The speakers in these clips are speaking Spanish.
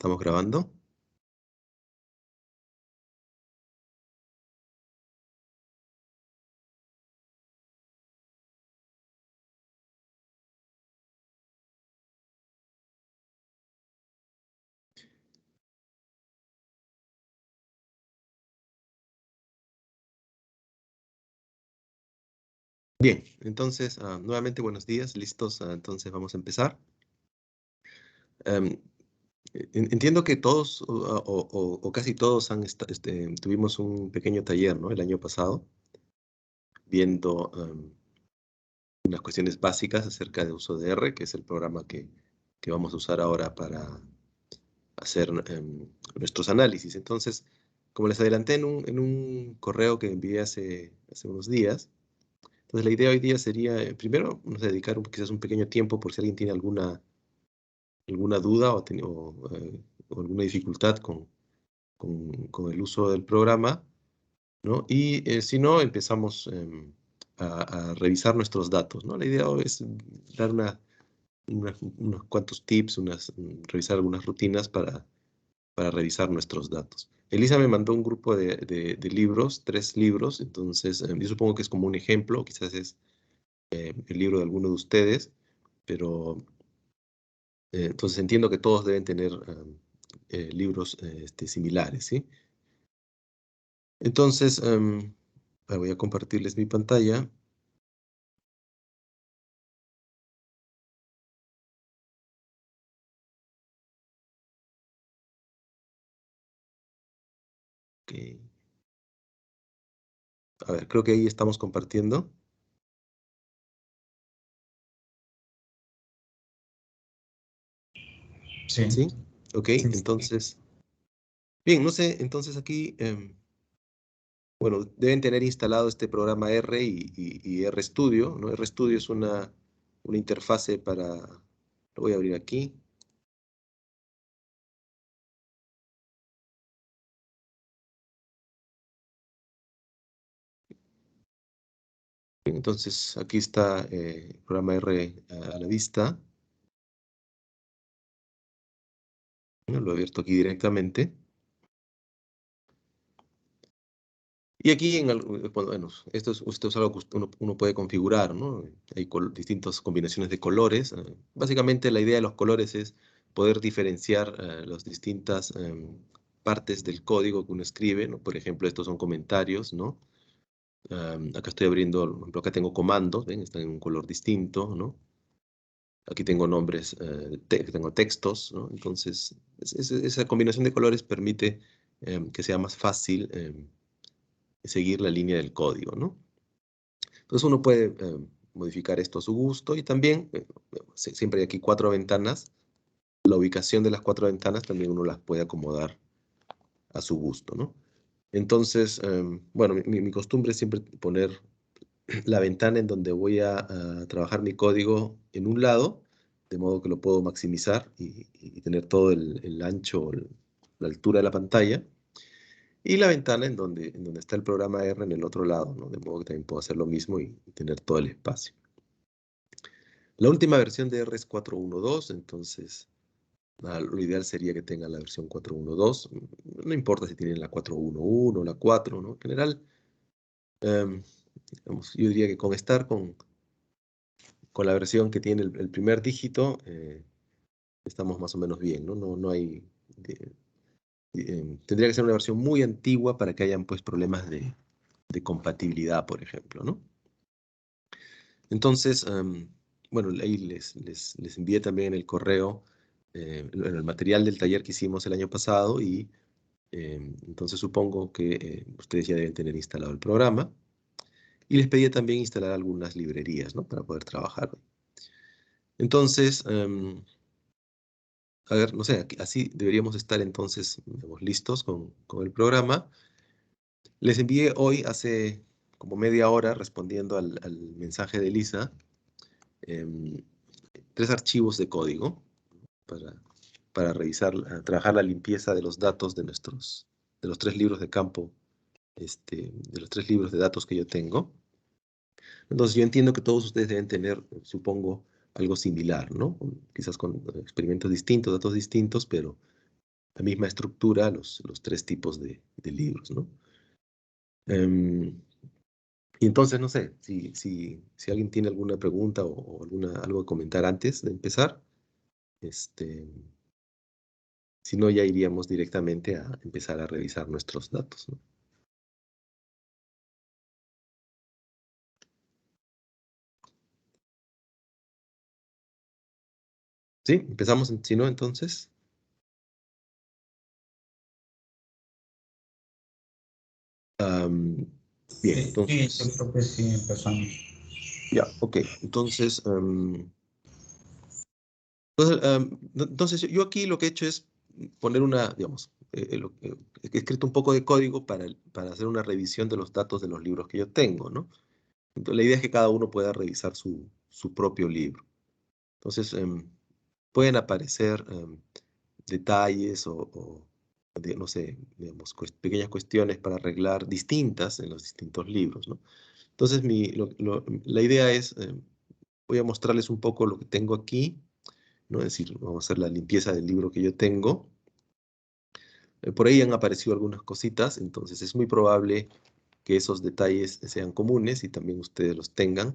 ¿Estamos grabando? Bien, entonces, nuevamente buenos días, listos, entonces vamos a empezar. Em, Entiendo que todos o casi todos tuvimos un pequeño taller, ¿no? El año pasado, viendo unas cuestiones básicas acerca de uso de R, que es el programa que vamos a usar ahora para hacer nuestros análisis. Entonces, como les adelanté en un correo que envié hace unos días, entonces la idea hoy día sería, primero, vamos a dedicar quizás un pequeño tiempo por si alguien tiene alguna duda o alguna dificultad con el uso del programa, ¿no? Y si no, empezamos a revisar nuestros datos, ¿no? La idea hoy es dar unos cuantos tips, revisar algunas rutinas para revisar nuestros datos. Elisa me mandó un grupo de libros, 3 libros, entonces yo supongo que es como un ejemplo, quizás es el libro de alguno de ustedes, pero entonces entiendo que todos deben tener libros similares, ¿sí? Entonces, voy a compartirles mi pantalla. Ok. A ver, creo que ahí estamos compartiendo. Sí, ¿Sí? Ok, sí, entonces, bien, no sé, entonces aquí, bueno, deben tener instalado este programa R y RStudio, ¿no? RStudio es una interfase lo voy a abrir aquí. Bien, entonces, aquí está el programa R a la vista. ¿No? Lo he abierto aquí directamente. Y aquí, bueno, esto es algo que uno puede configurar, ¿no? Hay distintas combinaciones de colores. Básicamente, la idea de los colores es poder diferenciar las distintas partes del código que uno escribe, ¿no? Por ejemplo, estos son comentarios, ¿no? Acá estoy abriendo, por ejemplo, acá tengo comandos, ¿ven? Están en un color distinto, ¿no? Aquí tengo nombres, tengo textos, ¿no? Entonces, esa combinación de colores permite que sea más fácil seguir la línea del código, ¿no? Entonces uno puede modificar esto a su gusto y también, siempre hay aquí 4 ventanas, la ubicación de las 4 ventanas también uno las puede acomodar a su gusto, ¿no? Entonces, bueno, mi costumbre es siempre poner la ventana en donde voy a trabajar mi código en un lado, de modo que lo puedo maximizar y tener todo el ancho, la altura de la pantalla, y la ventana en donde está el programa R en el otro lado, ¿no? De modo que también puedo hacer lo mismo y tener todo el espacio. La última versión de R es 4.1.2, entonces lo ideal sería que tengan la versión 4.1.2. No importa si tienen la 4.1.1 o la 4, ¿no? En general, em, yo diría que con estar con la versión que tiene el primer dígito, estamos más o menos bien, ¿no? No hay... tendría que ser una versión muy antigua para que hayan pues problemas de compatibilidad, por ejemplo, ¿no? Entonces, bueno, ahí les envié también en el correo el material del taller que hicimos el año pasado y entonces supongo que ustedes ya deben tener instalado el programa. Y les pedí también instalar algunas librerías, ¿no? Para poder trabajar. Entonces, a ver, no sé, así deberíamos estar entonces, digamos, listos con el programa. Les envié hoy, hace como media hora, respondiendo al mensaje de Lisa, em, 3 archivos de código para, para revisar, trabajar la limpieza de los datos de los 3 libros de campo, de los 3 libros de datos que yo tengo. Entonces yo entiendo que todos ustedes deben tener, supongo, algo similar, ¿no? Quizás con experimentos distintos, datos distintos, pero la misma estructura los tres tipos de libros, ¿no? Y entonces, no sé, si alguien tiene alguna pregunta o algo que comentar antes de empezar, este, si no, ya iríamos directamente a empezar a revisar nuestros datos, ¿no? Sí, empezamos, si no, entonces. Am, bien, Sí, yo entonces, creo que sí empezamos. ya, ok. Entonces, entonces, yo aquí lo que he hecho es poner digamos, he escrito un poco de código para hacer una revisión de los datos de los libros que yo tengo, ¿no? Entonces, la idea es que cada uno pueda revisar su propio libro. Entonces, pueden aparecer detalles no sé, digamos, pequeñas cuestiones para arreglar distintas en los distintos libros, ¿no? Entonces, la idea es, voy a mostrarles un poco lo que tengo aquí, ¿no? Es decir, vamos a hacer la limpieza del libro que yo tengo. Por ahí han aparecido algunas cositas, entonces es muy probable que esos detalles sean comunes y también ustedes los tengan,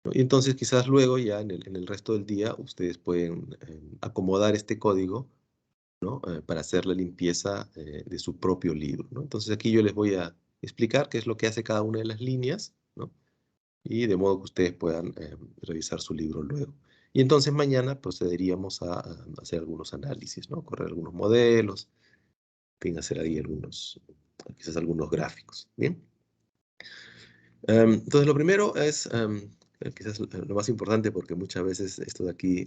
¿no? Y entonces quizás luego ya en el resto del día ustedes pueden acomodar este código, ¿no? Para hacer la limpieza de su propio libro, ¿no? Entonces aquí yo les voy a explicar qué es lo que hace cada una de las líneas, ¿no? Y de modo que ustedes puedan revisar su libro luego. Y entonces mañana procederíamos a hacer algunos análisis, ¿no? Correr algunos modelos, en fin, hacer ahí quizás algunos gráficos, ¿bien? Entonces lo primero es, quizás lo más importante, porque muchas veces esto de aquí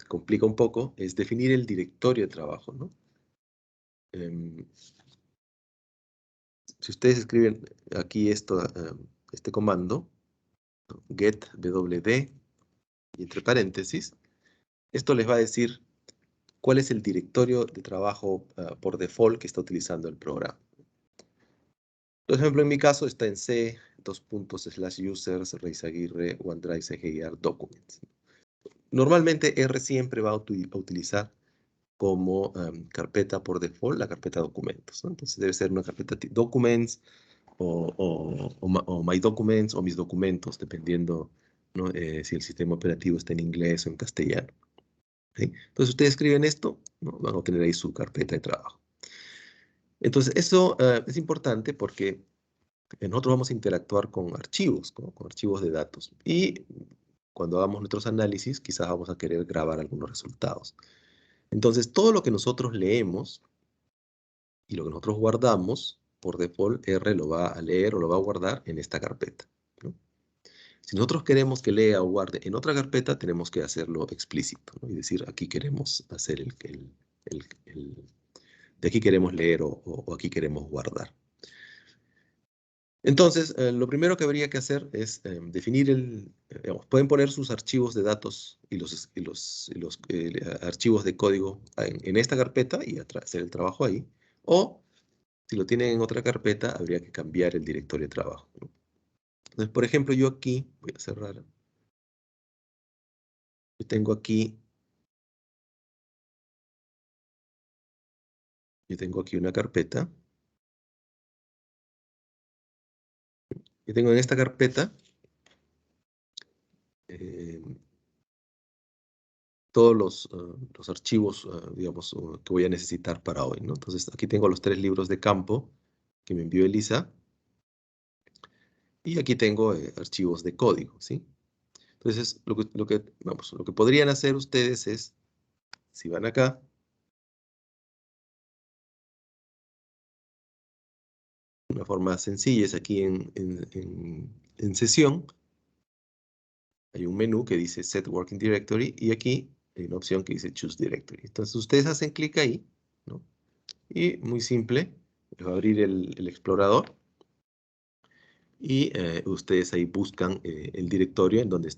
complica un poco, es definir el directorio de trabajo, ¿no? Em, si ustedes escriben aquí este comando, ¿no? Get wd, y entre paréntesis, esto les va a decir cuál es el directorio de trabajo por default que está utilizando el programa. Por ejemplo, en mi caso está en C, /users, Reizaguirre, OneDrive, CGIAR, Documents. Normalmente R siempre va a utilizar como carpeta por default la carpeta documentos, ¿no? Entonces debe ser una carpeta documents o my documents o mis documentos, dependiendo, ¿no? Si el sistema operativo está en inglés o en castellano, ¿sí? Entonces ustedes escriben esto, ¿no? Van a obtener ahí su carpeta de trabajo. Entonces eso es importante porque nosotros vamos a interactuar con archivos, con archivos de datos. Y cuando hagamos nuestros análisis, quizás vamos a querer grabar algunos resultados. Entonces, todo lo que nosotros leemos y lo que nosotros guardamos, por default, R lo va a leer o lo va a guardar en esta carpeta, ¿no? Si nosotros queremos que lea o guarde en otra carpeta, tenemos que hacerlo explícito, ¿no? Y decir, aquí queremos hacer de aquí queremos leer o aquí queremos guardar. Entonces, lo primero que habría que hacer es definir digamos, pueden poner sus archivos de datos y los archivos de código en esta carpeta y hacer el trabajo ahí. O, si lo tienen en otra carpeta, habría que cambiar el directorio de trabajo, ¿no? Entonces, por ejemplo, yo aquí, voy a cerrar, yo tengo aquí una carpeta, y tengo en esta carpeta eh, todos los archivos, digamos, que voy a necesitar para hoy, ¿no? Entonces, aquí tengo los 3 libros de campo que me envió Elisa, y aquí tengo archivos de código, ¿sí? Entonces, lo que podrían hacer ustedes es, si van acá, una forma sencilla es aquí en sesión, hay un menú que dice Set Working Directory, y aquí hay una opción que dice Choose Directory. Entonces, ustedes hacen clic ahí, ¿no? Y muy simple, va a abrir el explorador, y ustedes ahí buscan el directorio en donde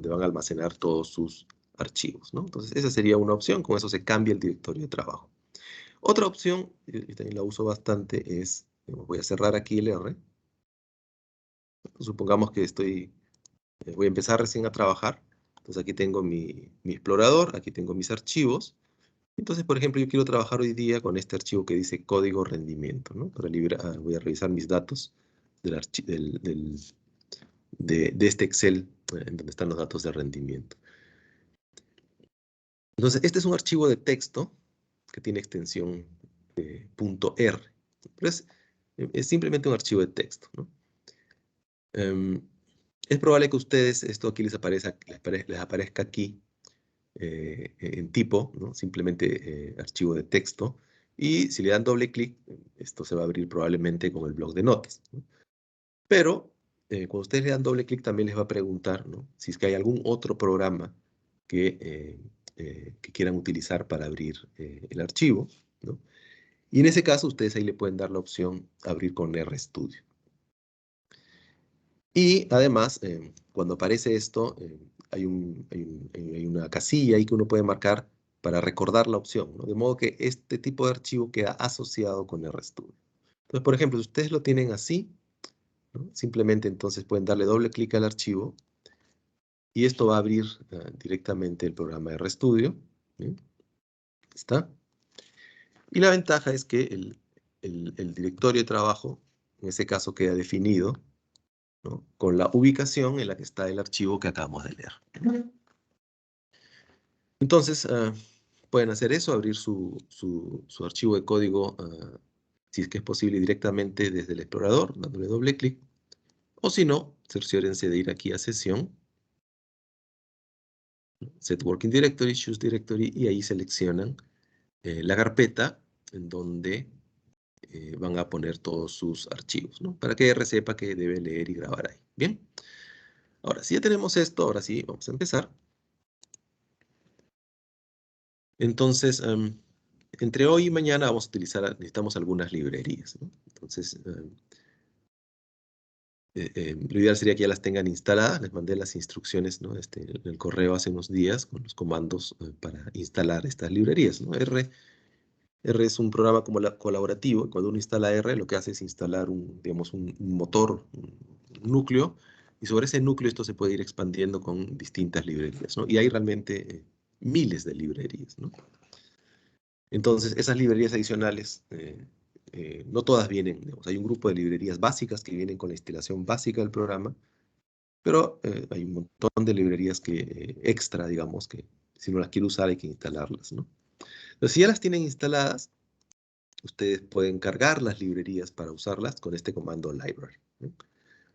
van a almacenar todos sus archivos, ¿no? Entonces, esa sería una opción, con eso se cambia el directorio de trabajo. Otra opción, y también la uso bastante, es, voy a cerrar aquí el R, supongamos que voy a empezar recién a trabajar, entonces aquí tengo mi explorador, aquí tengo mis archivos, Entonces, por ejemplo, yo quiero trabajar hoy día con este archivo que dice código rendimiento, ¿no? Voy a revisar mis datos de este Excel, en donde están los datos de rendimiento. Entonces, este es un archivo de texto que tiene extensión .r. Pero es simplemente un archivo de texto, ¿no? Em, es probable que a ustedes esto aquí les aparezca aquí en tipo, ¿no? Simplemente archivo de texto. Y si le dan doble clic, esto se va a abrir probablemente con el bloc de notas, ¿no? Pero cuando ustedes le dan doble clic también les va a preguntar, ¿no? Si es que hay algún otro programa que quieran utilizar para abrir el archivo, ¿no? Y en ese caso ustedes ahí le pueden dar la opción abrir con RStudio. Y además, cuando aparece esto, hay una casilla ahí que uno puede marcar para recordar la opción, ¿no? De modo que este tipo de archivo queda asociado con RStudio. Entonces, por ejemplo, si ustedes lo tienen así, ¿no? Simplemente entonces pueden darle doble clic al archivo y esto va a abrir directamente el programa RStudio. ¿Bien? ¿Está? Y la ventaja es que el directorio de trabajo, en ese caso, queda definido, ¿no? Con la ubicación en la que está el archivo que acabamos de leer. Entonces, pueden hacer eso, abrir su archivo de código, si es que es posible, directamente desde el explorador, dándole doble clic. O si no, cerciórense de ir aquí a Sesión, Set Working Directory, Choose Directory, y ahí seleccionan la carpeta en donde van a poner todos sus archivos, ¿no? Para que R sepa que debe leer y grabar ahí. Bien. Ahora, si ya tenemos esto, ahora sí, vamos a empezar. Entonces, entre hoy y mañana vamos a necesitamos algunas librerías, ¿no? Entonces, lo ideal sería que ya las tengan instaladas. Les mandé las instrucciones, ¿no? En el correo hace unos días con los comandos para instalar estas librerías, ¿no? R es un programa como colaborativo, y cuando uno instala R, lo que hace es instalar digamos, un motor, un núcleo, y sobre ese núcleo esto se puede ir expandiendo con distintas librerías, ¿no? Y hay realmente miles de librerías, ¿no? Entonces, esas librerías adicionales, no todas vienen, digamos, hay un grupo de librerías básicas que vienen con la instalación básica del programa, pero hay un montón de librerías extra, digamos, que si no las quiere usar hay que instalarlas, ¿no? Entonces, si ya las tienen instaladas, ustedes pueden cargar las librerías para usarlas con este comando library, ¿no?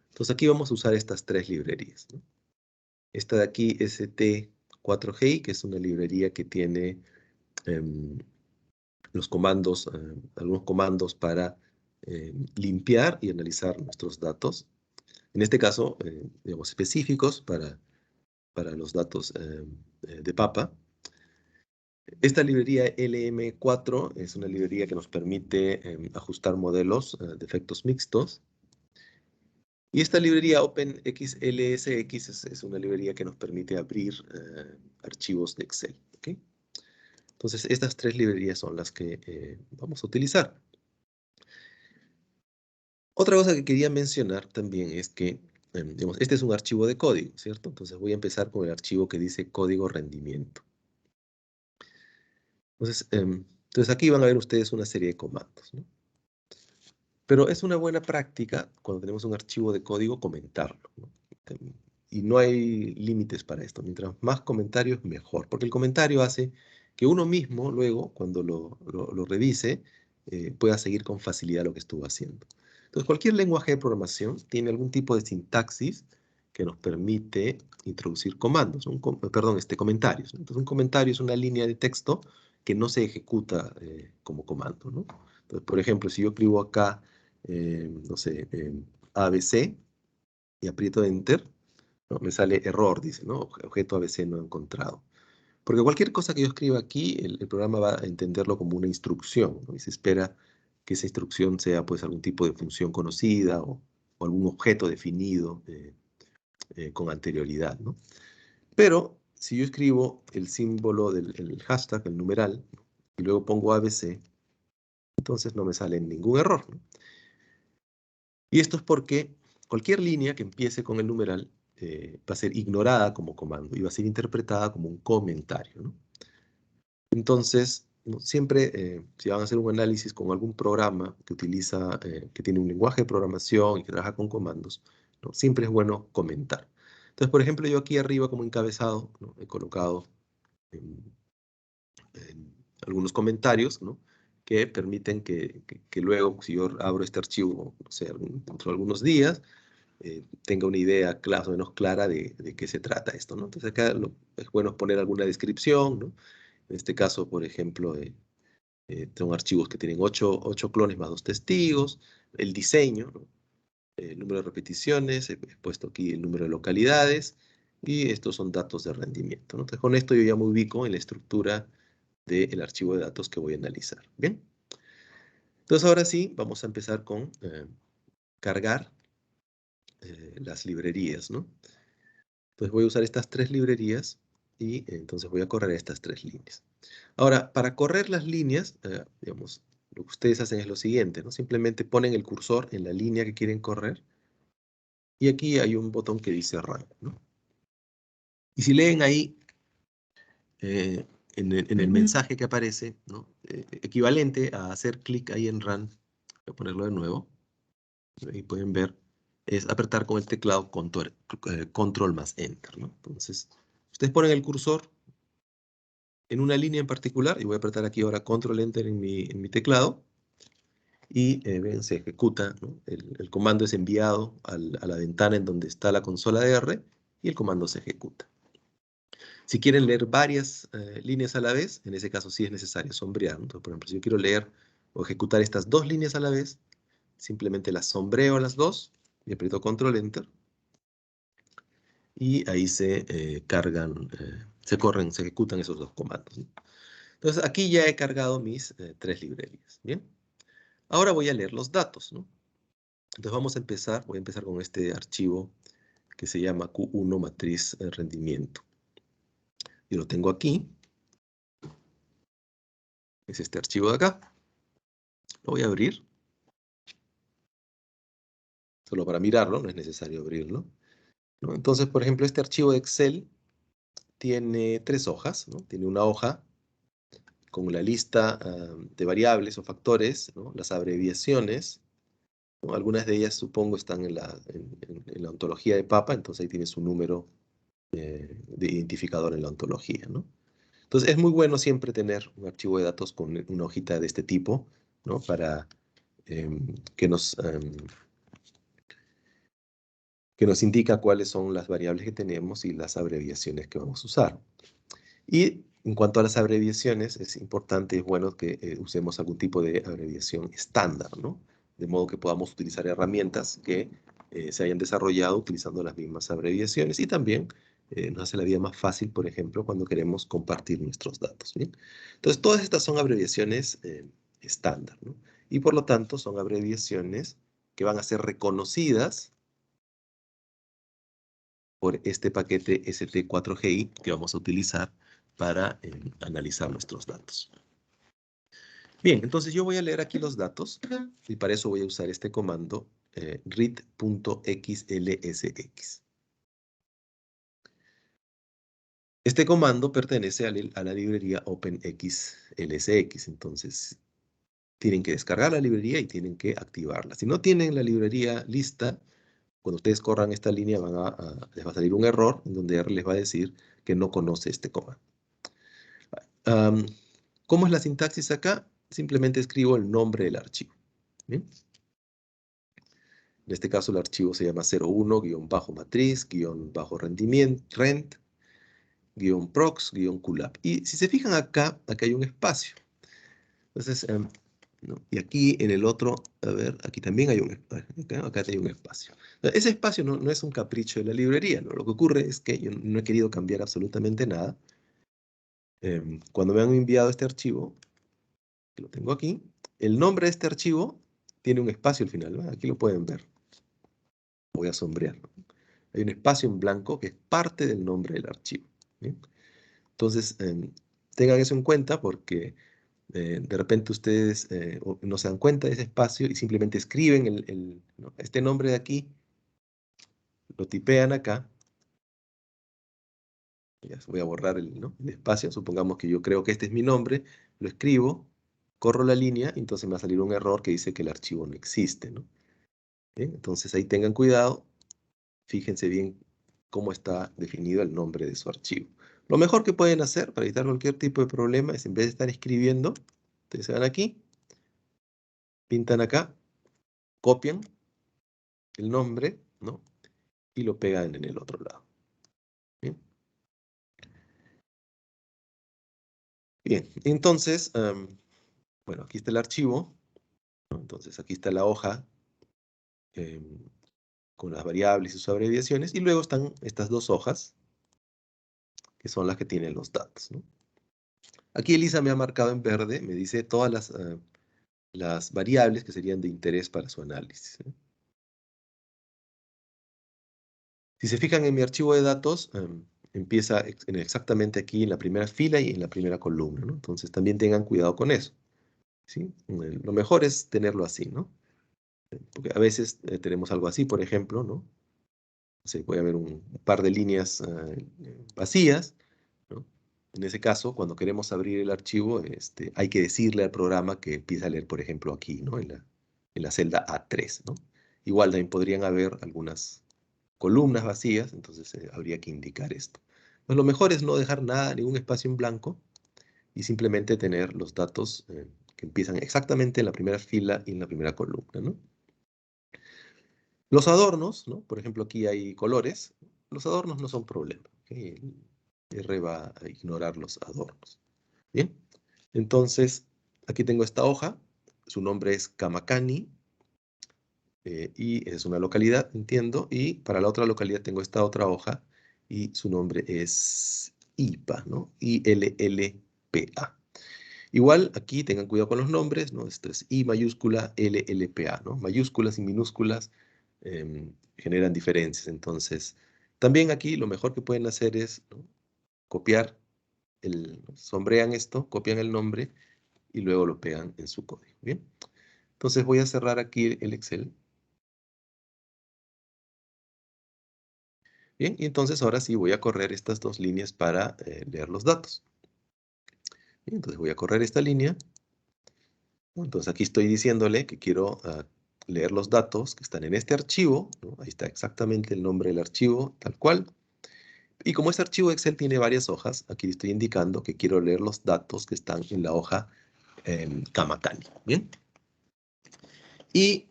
Entonces aquí vamos a usar estas tres librerías, ¿no? Esta de aquí, ST4G, que es una librería que tiene em, los comandos, algunos comandos para limpiar y analizar nuestros datos. En este caso, digamos, específicos para los datos de Papa. Esta librería LM4 es una librería que nos permite ajustar modelos de efectos mixtos. Y esta librería OpenXLSX es una librería que nos permite abrir archivos de Excel, ¿ok? Entonces, estas tres librerías son las que vamos a utilizar. Otra cosa que quería mencionar también es que, digamos, este es un archivo de código, ¿cierto? Entonces voy a empezar con el archivo que dice código rendimiento. Entonces aquí van a ver ustedes una serie de comandos, ¿no? Pero es una buena práctica cuando tenemos un archivo de código comentarlo, ¿no? Y no hay límites para esto. Mientras más comentarios, mejor. Porque el comentario hace que uno mismo, luego, cuando lo revise, pueda seguir con facilidad lo que estuvo haciendo. Entonces, cualquier lenguaje de programación tiene algún tipo de sintaxis que nos permite introducir comandos, comentarios, ¿no? Entonces, un comentario es una línea de texto que no se ejecuta como comando, ¿no? Entonces, por ejemplo, si yo escribo acá, no sé, ABC y aprieto Enter, ¿no? Me sale error, dice, ¿no? Objeto ABC no encontrado. Porque cualquier cosa que yo escriba aquí, el programa va a entenderlo como una instrucción, ¿no? Y se espera que esa instrucción sea pues algún tipo de función conocida o algún objeto definido con anterioridad, ¿no? Pero si yo escribo el símbolo el hashtag, el numeral, ¿no? Y luego pongo ABC, entonces no me sale ningún error, ¿no? Y esto es porque cualquier línea que empiece con el numeral va a ser ignorada como comando y va a ser interpretada como un comentario, ¿no? Entonces, ¿no? Siempre, si van a hacer un análisis con algún programa que utiliza, que tiene un lenguaje de programación y que trabaja con comandos, ¿no? Siempre es bueno comentar. Entonces, por ejemplo, yo aquí arriba como encabezado, ¿no? He colocado en algunos comentarios, ¿no? Que permiten que luego, si yo abro este archivo, no sé, dentro de algunos días, tenga una idea más o menos clara de qué se trata esto, ¿no? Entonces acá es bueno poner alguna descripción, ¿no? En este caso, por ejemplo, son archivos que tienen 8 clones más 2 testigos, el diseño, ¿no? El número de repeticiones, he puesto aquí el número de localidades, y estos son datos de rendimiento, ¿no? Entonces con esto yo ya me ubico en la estructura del archivo de datos que voy a analizar. Bien. Entonces ahora sí, vamos a empezar con cargar las librerías, ¿no? Entonces voy a usar estas 3 librerías y entonces voy a correr estas 3 líneas. Ahora, para correr las líneas, digamos, lo que ustedes hacen es lo siguiente, ¿no? Simplemente ponen el cursor en la línea que quieren correr y aquí hay un botón que dice Run, ¿no? Y si leen ahí, en el mensaje que aparece, ¿no? Equivalente a hacer clic ahí en Run, voy a ponerlo de nuevo, ahí pueden ver, es apretar con el teclado control más Enter, ¿no? Entonces, ustedes ponen el cursor en una línea en particular, y voy a apretar aquí ahora Control Enter en mi teclado, y ven, se ejecuta, ¿no? El comando es enviado a la ventana en donde está la consola de R, y el comando se ejecuta. Si quieren leer varias líneas a la vez, en ese caso sí es necesario sombrear, ¿no? Entonces, por ejemplo, si yo quiero leer o ejecutar estas 2 líneas a la vez, simplemente las sombreo a las 2, y aprieto Control Enter, y ahí se cargan, se ejecutan esos 2 comandos, ¿no? Entonces aquí ya he cargado mis 3 librerías, ¿bien? Ahora voy a leer los datos, ¿no? Entonces voy a empezar con este archivo que se llama Q1 matriz rendimiento. Yo lo tengo aquí, es este archivo de acá. Lo voy a abrir, solo para mirarlo, no es necesario abrirlo, ¿no? Entonces, por ejemplo, este archivo de Excel tiene 3 hojas, ¿no? Tiene una hoja con la lista de variables o factores, ¿no? Las abreviaciones, ¿no? Algunas de ellas supongo están en la ontología de papa, entonces ahí tiene su número de identificador en la ontología, ¿no? Entonces es muy bueno siempre tener un archivo de datos con una hojita de este tipo, ¿no? Para que que nos indica cuáles son las variables que tenemos y las abreviaciones que vamos a usar. Y en cuanto a las abreviaciones, es importante, es bueno que usemos algún tipo de abreviación estándar, ¿no? De modo que podamos utilizar herramientas que se hayan desarrollado utilizando las mismas abreviaciones, y también nos hace la vida más fácil, por ejemplo, cuando queremos compartir nuestros datos, ¿bien? Entonces, todas estas son abreviaciones estándar, ¿no? Y por lo tanto, son abreviaciones que van a ser reconocidas por este paquete ST4GI que vamos a utilizar para analizar nuestros datos. Bien, entonces yo voy a leer aquí los datos, y para eso voy a usar este comando read.xlsx. Este comando pertenece a la librería OpenXLSX, entonces tienen que descargar la librería y tienen que activarla. Si no tienen la librería lista, cuando ustedes corran esta línea les va a salir un error en donde R les va a decir que no conoce este comando. ¿Cómo es la sintaxis acá? Simplemente escribo el nombre del archivo. ¿Bien? En este caso el archivo se llama 01-matriz-rendimiento, rent-prox-qlab. Y si se fijan acá hay un espacio. Entonces, ¿no? Y aquí en el otro, a ver, aquí también hay un espacio. Acá hay un espacio. Ese espacio no es un capricho de la librería, ¿no? Lo que ocurre es que yo no he querido cambiar absolutamente nada. Cuando me han enviado este archivo, que lo tengo aquí, el nombre de este archivo tiene un espacio al final, ¿no? Aquí lo pueden ver. Voy a sombrear, ¿no? Hay un espacio en blanco que es parte del nombre del archivo, ¿bien? Entonces, tengan eso en cuenta porque de repente ustedes no se dan cuenta de ese espacio y simplemente escriben ¿no? Este nombre de aquí, lo tipean acá, Ya voy a borrar el espacio. Supongamos que yo creo que este es mi nombre, lo escribo, corro la línea, y entonces me va a salir un error que dice que el archivo no existe, ¿no? Bien, entonces ahí tengan cuidado, fíjense bien cómo está definido el nombre de su archivo. Lo mejor que pueden hacer para evitar cualquier tipo de problema es, en vez de estar escribiendo, ustedes se van aquí, pintan acá, copian el nombre, ¿no? Y lo pegan en el otro lado. Bien, bien. Entonces, bueno, aquí está el archivo, ¿no? Entonces aquí está la hoja em, con las variables y sus abreviaciones, y luego están estas dos hojas, que son las que tienen los datos, ¿no? Aquí Elisa me ha marcado en verde, me dice todas las variables que serían de interés para su análisis, ¿eh? Si se fijan en mi archivo de datos, empieza exactamente aquí en la primera fila y en la primera columna, ¿no? Entonces también tengan cuidado con eso, ¿sí? Lo mejor es tenerlo así, ¿no? Porque a veces tenemos algo así, por ejemplo, ¿no? Se puede haber un par de líneas vacías, ¿no? En ese caso, cuando queremos abrir el archivo, hay que decirle al programa que empiece a leer, por ejemplo, aquí, ¿no? En la celda A3, ¿no? Igual también podrían haber algunas columnas vacías, entonces habría que indicar esto. Pues lo mejor es no dejar nada, ningún espacio en blanco, y simplemente tener los datos que empiezan exactamente en la primera fila y en la primera columna, ¿no? Los adornos, ¿no? Por ejemplo, aquí hay colores. Los adornos no son problema, ¿ok? El R va a ignorar los adornos. Bien, entonces aquí tengo esta hoja. Su nombre es Kamakani, y es una localidad, entiendo. Y para la otra localidad tengo esta otra hoja y su nombre es IPA, ¿no? ILLPA. Igual aquí tengan cuidado con los nombres, ¿no? Esto es I mayúscula LLPA, ¿no? Mayúsculas y minúsculas generan diferencias. Entonces, también aquí lo mejor que pueden hacer es, ¿no? Copiar, sombrean esto, copian el nombre y luego lo pegan en su código. Bien, entonces voy a cerrar aquí el Excel. Bien, y entonces ahora sí voy a correr estas dos líneas para leer los datos. Bien, entonces voy a correr esta línea. Entonces aquí estoy diciéndole que quiero leer los datos que están en este archivo, ¿no? Ahí está exactamente el nombre del archivo, tal cual. Y como este archivo de Excel tiene varias hojas, aquí estoy indicando que quiero leer los datos que están en la hoja Kamakani. Bien. Y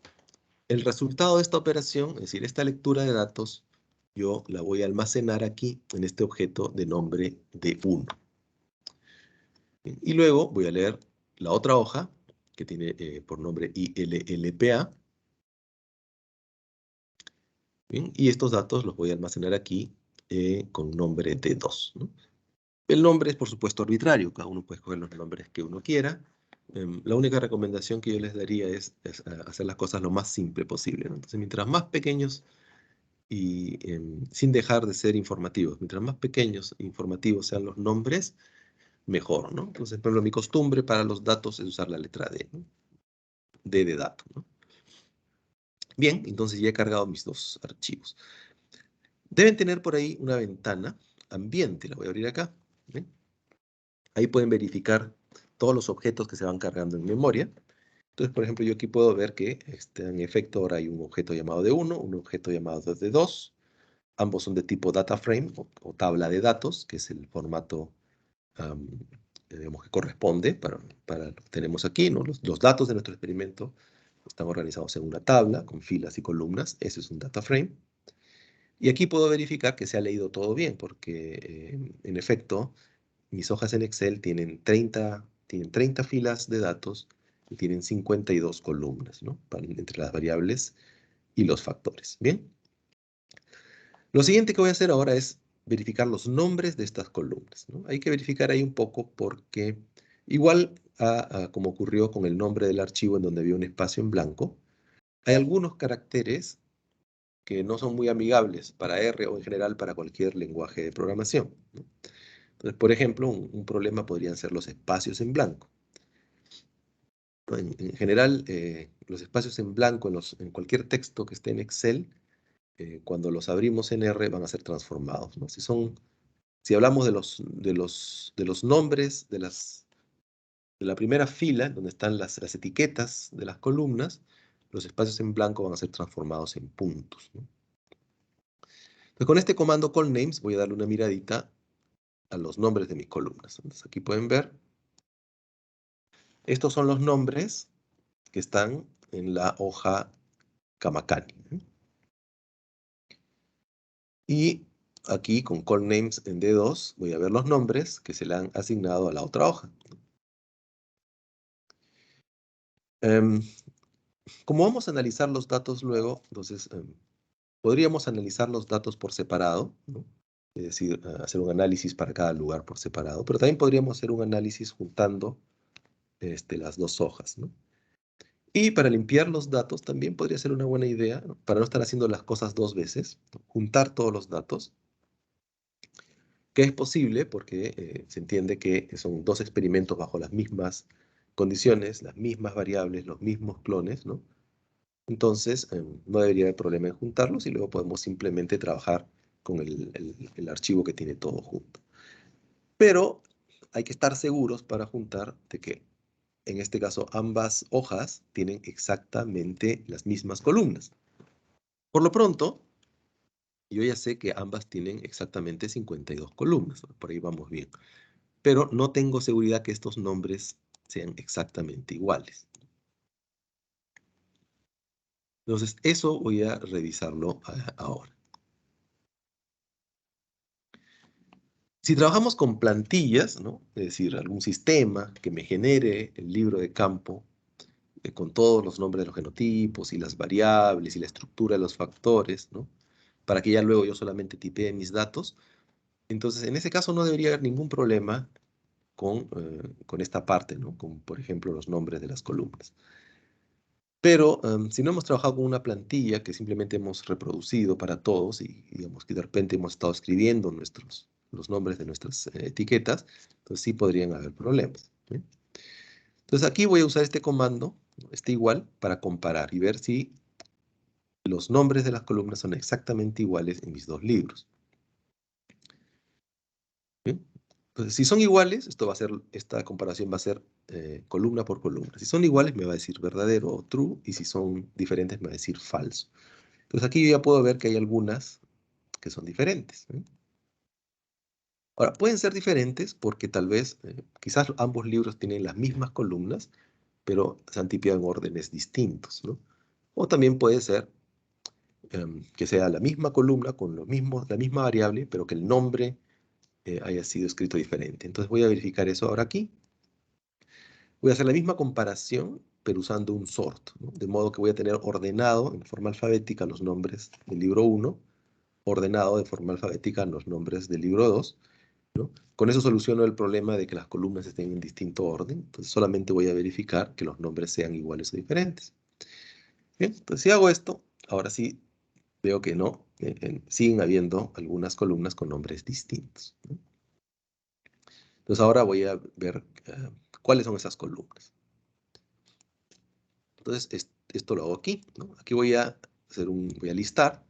el resultado de esta operación, es decir, esta lectura de datos, yo la voy a almacenar aquí en este objeto de nombre de 1. Y luego voy a leer la otra hoja, que tiene por nombre ILLPA. Bien, y estos datos los voy a almacenar aquí con nombre de 2, ¿no? El nombre es, por supuesto, arbitrario. Cada uno puede escoger los nombres que uno quiera. La única recomendación que yo les daría es hacer las cosas lo más simple posible, ¿no? Entonces, mientras más pequeños y sin dejar de ser informativos, mientras más pequeños e informativos sean los nombres, mejor, ¿no? Entonces, por ejemplo, mi costumbre para los datos es usar la letra D, ¿no? D de dato, ¿no? Bien, entonces ya he cargado mis dos archivos. Deben tener por ahí una ventana ambiente, la voy a abrir acá. ¿Ven? Ahí pueden verificar todos los objetos que se van cargando en memoria. Entonces, por ejemplo, yo aquí puedo ver que en efecto ahora hay un objeto llamado de 1, un objeto llamado de 2. Ambos son de tipo data frame o tabla de datos, que es el formato am, digamos, que corresponde para lo que tenemos aquí, ¿no? Los datos de nuestro experimento están organizados en una tabla con filas y columnas. Ese es un data frame. Y aquí puedo verificar que se ha leído todo bien, porque en efecto, mis hojas en Excel tienen 30 filas de datos y tienen 52 columnas, ¿no? Entre las variables y los factores. Bien. Lo siguiente que voy a hacer ahora es verificar los nombres de estas columnas, ¿no? Hay que verificar ahí un poco porque igual como ocurrió con el nombre del archivo en donde había un espacio en blanco, hay algunos caracteres que no son muy amigables para R o en general para cualquier lenguaje de programación, ¿no? Entonces, por ejemplo, un problema podrían ser los espacios en blanco, ¿no? En general, los espacios en blanco en cualquier texto que esté en Excel, cuando los abrimos en R van a ser transformados, ¿no? Si son Si hablamos de los nombres de la primera fila, donde están las etiquetas de las columnas, los espacios en blanco van a ser transformados en puntos, ¿no? Entonces, con este comando callNames voy a darle una miradita a los nombres de mis columnas. Entonces, aquí pueden ver, estos son los nombres que están en la hoja Kamakani, ¿eh? Y aquí con callNames en D2 voy a ver los nombres que se le han asignado a la otra hoja. Em, Como vamos a analizar los datos luego, entonces podríamos analizar los datos por separado, ¿no? Es decir, hacer un análisis para cada lugar por separado, pero también podríamos hacer un análisis juntando las dos hojas, ¿no? Y para limpiar los datos también podría ser una buena idea, ¿no? Para no estar haciendo las cosas dos veces, ¿no? Juntar todos los datos, que es posible porque se entiende que son dos experimentos bajo las mismas condiciones, las mismas variables, los mismos clones, ¿no? Entonces, no debería haber problema en juntarlos y luego podemos simplemente trabajar con el archivo que tiene todo junto. Pero hay que estar seguros para juntar de que, en este caso, ambas hojas tienen exactamente las mismas columnas. Por lo pronto, yo ya sé que ambas tienen exactamente 52 columnas. Por ahí vamos bien. Pero no tengo seguridad que estos nombres sean exactamente iguales. Entonces, eso voy a revisarlo ahora. Si trabajamos con plantillas, ¿no? Es decir, algún sistema que me genere el libro de campo con todos los nombres de los genotipos y las variables y la estructura de los factores, ¿no? Para que ya luego yo solamente tipee mis datos. Entonces, en ese caso no debería haber ningún problema con esta parte, ¿no? Con, por ejemplo, los nombres de las columnas. Pero si no hemos trabajado con una plantilla que simplemente hemos reproducido para todos y digamos que de repente hemos estado escribiendo los nombres de nuestras etiquetas, entonces sí podrían haber problemas, ¿sí? Entonces aquí voy a usar este comando, este igual, para comparar y ver si los nombres de las columnas son exactamente iguales en mis dos libros, ¿sí? Entonces, si son iguales, esta comparación va a ser columna por columna. Si son iguales, me va a decir verdadero o true, y si son diferentes, me va a decir falso. Entonces aquí yo ya puedo ver que hay algunas que son diferentes, ¿eh? Ahora, pueden ser diferentes porque tal vez, quizás ambos libros tienen las mismas columnas, pero se han tipiado en órdenes distintos, ¿no? O también puede ser que sea la misma columna con la misma variable, pero que el nombre haya sido escrito diferente. Entonces voy a verificar eso ahora aquí. Voy a hacer la misma comparación, pero usando un sort, ¿no? De modo que voy a tener ordenado en forma alfabética los nombres del libro 1, ordenado de forma alfabética los nombres del libro 2, ¿no? Con eso soluciono el problema de que las columnas estén en distinto orden. Entonces solamente voy a verificar que los nombres sean iguales o diferentes. Bien, entonces si hago esto, ahora sí veo que no, siguen habiendo algunas columnas con nombres distintos, ¿no? Entonces ahora voy a ver cuáles son esas columnas. Entonces esto lo hago aquí, ¿no? Aquí voy a listar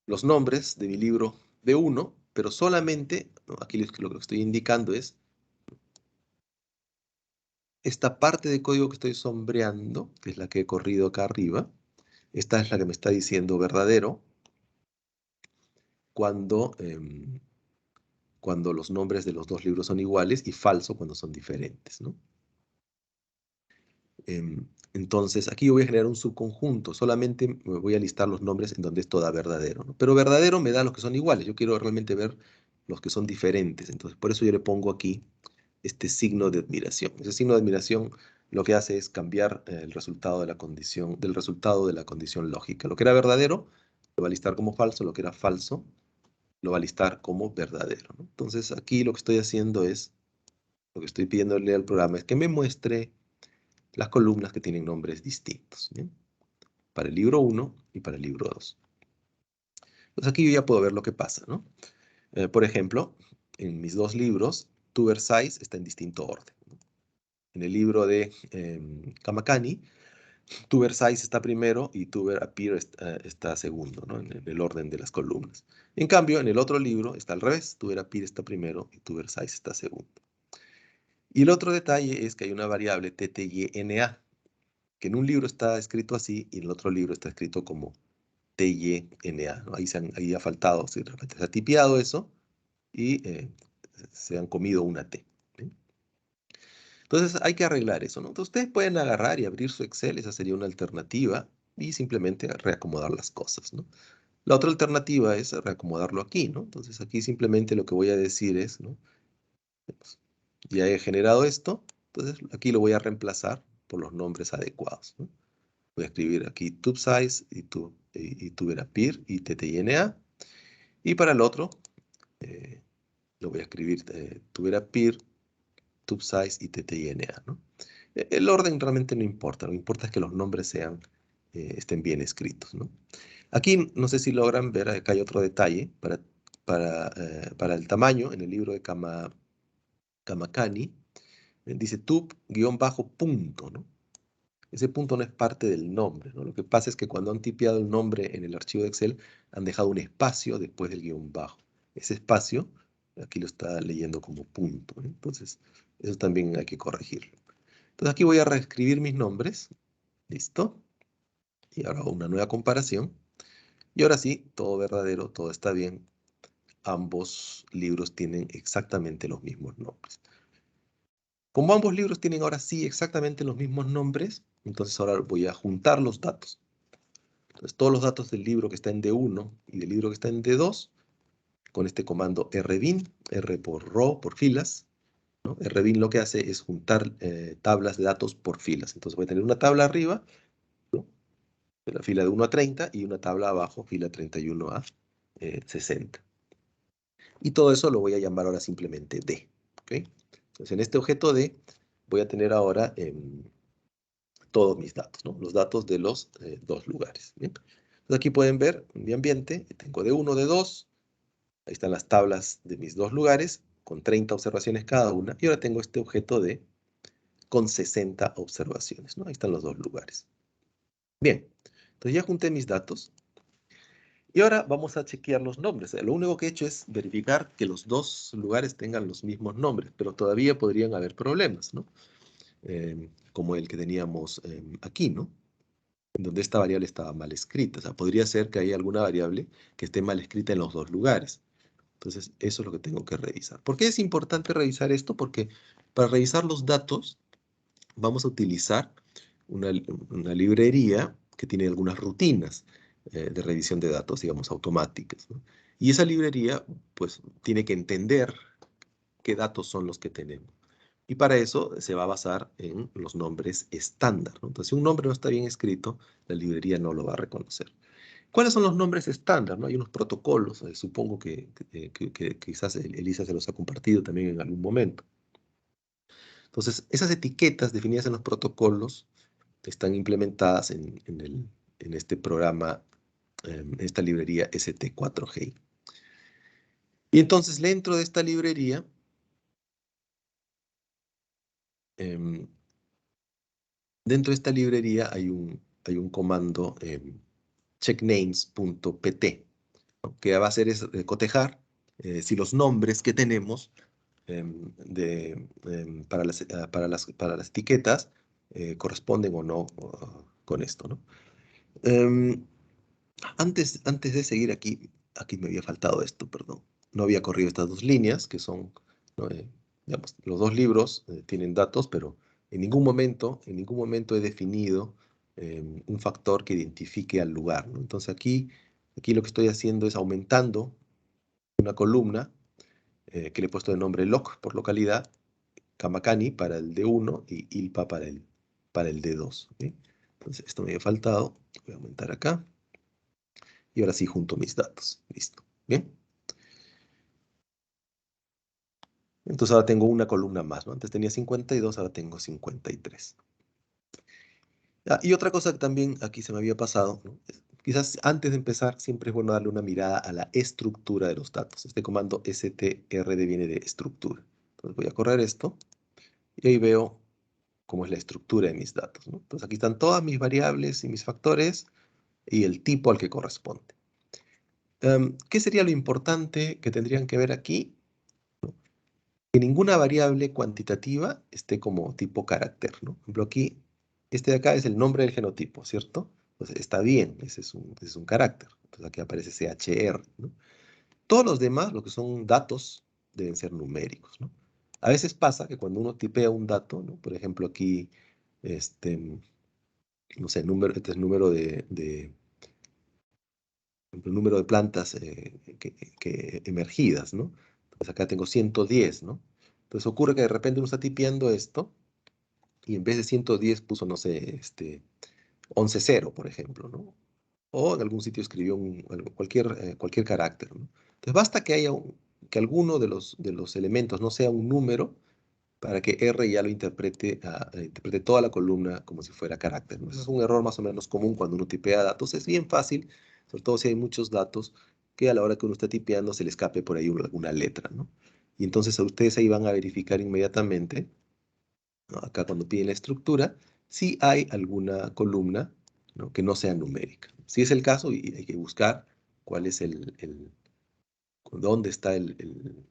los nombres de mi libro D1, pero solamente, ¿no? Aquí lo que estoy indicando es esta parte de código que estoy sombreando, que es la que he corrido acá arriba. Esta es la que me está diciendo verdadero cuando los nombres de los dos libros son iguales y falso cuando son diferentes, ¿no? Entonces, aquí yo voy a generar un subconjunto. Solamente me voy a listar los nombres en donde esto da verdadero, ¿no? Pero verdadero me da los que son iguales. Yo quiero realmente ver los que son diferentes. Entonces, por eso yo le pongo aquí este signo de admiración. Ese signo de admiración lo que hace es cambiar el resultado de la condición, del resultado de la condición lógica. Lo que era verdadero lo va a listar como falso, lo que era falso lo va a listar como verdadero, ¿no? Entonces, aquí lo que estoy haciendo es, lo que estoy pidiéndole al programa es que me muestre las columnas que tienen nombres distintos, ¿bien? Para el libro 1 y para el libro 2. Entonces aquí yo ya puedo ver lo que pasa, ¿no? Por ejemplo, en mis dos libros, Tu Versailles está en distinto orden, ¿no? En el libro de Kamakani, Tuber size está primero y tuber appear está segundo, ¿no? En el orden de las columnas. En cambio, en el otro libro está al revés. Tuber appear está primero y tuber size está segundo. Y el otro detalle es que hay una variable TTYNA, que en un libro está escrito así y en el otro libro está escrito como TYNA, ¿no? Ahí ha faltado, si de repente se ha tipeado eso y se han comido una T. ¿Sí? Entonces hay que arreglar eso, ¿no? Entonces ustedes pueden agarrar y abrir su Excel, esa sería una alternativa, y simplemente reacomodar las cosas, ¿no? La otra alternativa es reacomodarlo aquí, ¿no? Entonces aquí simplemente lo que voy a decir es, ¿no? Pues, ya he generado esto, entonces aquí lo voy a reemplazar por los nombres adecuados, ¿no? Voy a escribir aquí tubesize y tuberappear y TTINA. Y para el otro, eh, lo voy a escribir tuberappear, tubesize y TTINA, ¿no? El orden realmente no importa, lo que importa es que los nombres estén bien escritos, ¿no? Aquí no sé si logran ver, acá hay otro detalle para el tamaño en el libro de Kamakani. Dice tub-punto, ¿no? Ese punto no es parte del nombre, ¿no? Lo que pasa es que cuando han tipeado el nombre en el archivo de Excel, han dejado un espacio después del guión bajo. Ese espacio, aquí lo está leyendo como punto, ¿no? Entonces, eso también hay que corregirlo. Entonces aquí voy a reescribir mis nombres. Listo. Y ahora hago una nueva comparación. Y ahora sí, todo verdadero, todo está bien. Ambos libros tienen exactamente los mismos nombres. Como ambos libros tienen ahora sí exactamente los mismos nombres, entonces ahora voy a juntar los datos. Entonces todos los datos del libro que está en D1 y del libro que está en D2, con este comando rbin, R por row, por filas, ¿no? Rbin lo que hace es juntar tablas de datos por filas. Entonces voy a tener una tabla arriba, ¿no? De la fila de 1 a 30 y una tabla abajo, fila 31 a 60. Y todo eso lo voy a llamar ahora simplemente D. ¿Ok? Entonces en este objeto D voy a tener ahora todos mis datos, ¿no? Los datos de los dos lugares. ¿Bien? Entonces aquí pueden ver mi ambiente, tengo D1, D2, ahí están las tablas de mis dos lugares, con 30 observaciones cada una, y ahora tengo este objeto D con 60 observaciones, ¿no? Ahí están los dos lugares. Bien, entonces ya junté mis datos, y ahora vamos a chequear los nombres. Lo único que he hecho es verificar que los dos lugares tengan los mismos nombres, pero todavía podrían haber problemas, ¿no? Como el que teníamos aquí, ¿no? En donde esta variable estaba mal escrita. O sea, podría ser que haya alguna variable que esté mal escrita en los dos lugares. Entonces, eso es lo que tengo que revisar. ¿Por qué es importante revisar esto? Porque para revisar los datos vamos a utilizar una librería que tiene algunas rutinas de revisión de datos, digamos, automáticas, ¿no? Y esa librería, pues, tiene que entender qué datos son los que tenemos. Y para eso se va a basar en los nombres estándar, ¿no? Entonces, si un nombre no está bien escrito, la librería no lo va a reconocer. ¿Cuáles son los nombres estándar, no? Hay unos protocolos, supongo que quizás Elisa se los ha compartido también en algún momento. Entonces, esas etiquetas definidas en los protocolos están implementadas en este programa, en esta librería ST4HEI. Y entonces, dentro de esta librería, em, hay un comando checknames.pt, ¿no? Que va a hacer es cotejar si los nombres que tenemos para las etiquetas corresponden o no con esto, ¿no? Em, antes de seguir aquí me había faltado esto, perdón. No había corrido estas dos líneas, que son, ¿no? Digamos, los dos libros tienen datos, pero en ningún momento he definido un factor que identifique al lugar, ¿no? Entonces aquí lo que estoy haciendo es aumentando una columna que le he puesto de nombre loc por localidad, Kamakani para el D1 y ILPA para el D2. ¿Ok? Entonces esto me había faltado, voy a aumentar acá. Y ahora sí junto mis datos. Listo. Bien. Entonces ahora tengo una columna más, ¿no? Antes tenía 52, ahora tengo 53. Y otra cosa que también aquí se me había pasado, ¿no? Quizás antes de empezar, siempre es bueno darle una mirada a la estructura de los datos. Este comando strd viene de estructura. Entonces voy a correr esto y ahí veo cómo es la estructura de mis datos, ¿no? Entonces aquí están todas mis variables y mis factores y el tipo al que corresponde. ¿Qué sería lo importante que tendrían que ver aquí? Que ninguna variable cuantitativa esté como tipo carácter, ¿no? Por ejemplo, aquí, este de acá es el nombre del genotipo, ¿cierto? Entonces está bien, ese es un carácter. Entonces aquí aparece CHR, ¿no? Todos los demás, lo que son datos, deben ser numéricos, ¿no? A veces pasa que cuando uno tipea un dato, ¿no? Por ejemplo, aquí, este, no sé, este es número el número de plantas que emergidas, ¿no? Entonces acá tengo 110, ¿no? Entonces ocurre que de repente uno está tipeando esto y en vez de 110 puso, no sé, 11.0, por ejemplo, ¿no? O en algún sitio escribió cualquier carácter, ¿no? Entonces basta que haya que alguno de los elementos no sea un número para que R ya lo interprete, interprete toda la columna como si fuera carácter, ¿no? Eso es un error más o menos común cuando uno tipea datos. Es bien fácil, sobre todo si hay muchos datos, que a la hora que uno está tipeando se le escape por ahí una letra, ¿no? Y entonces a ustedes ahí van a verificar inmediatamente, ¿no? Acá cuando piden la estructura, si hay alguna columna, ¿no? Que no sea numérica. Si es el caso, y hay que buscar cuál es dónde está el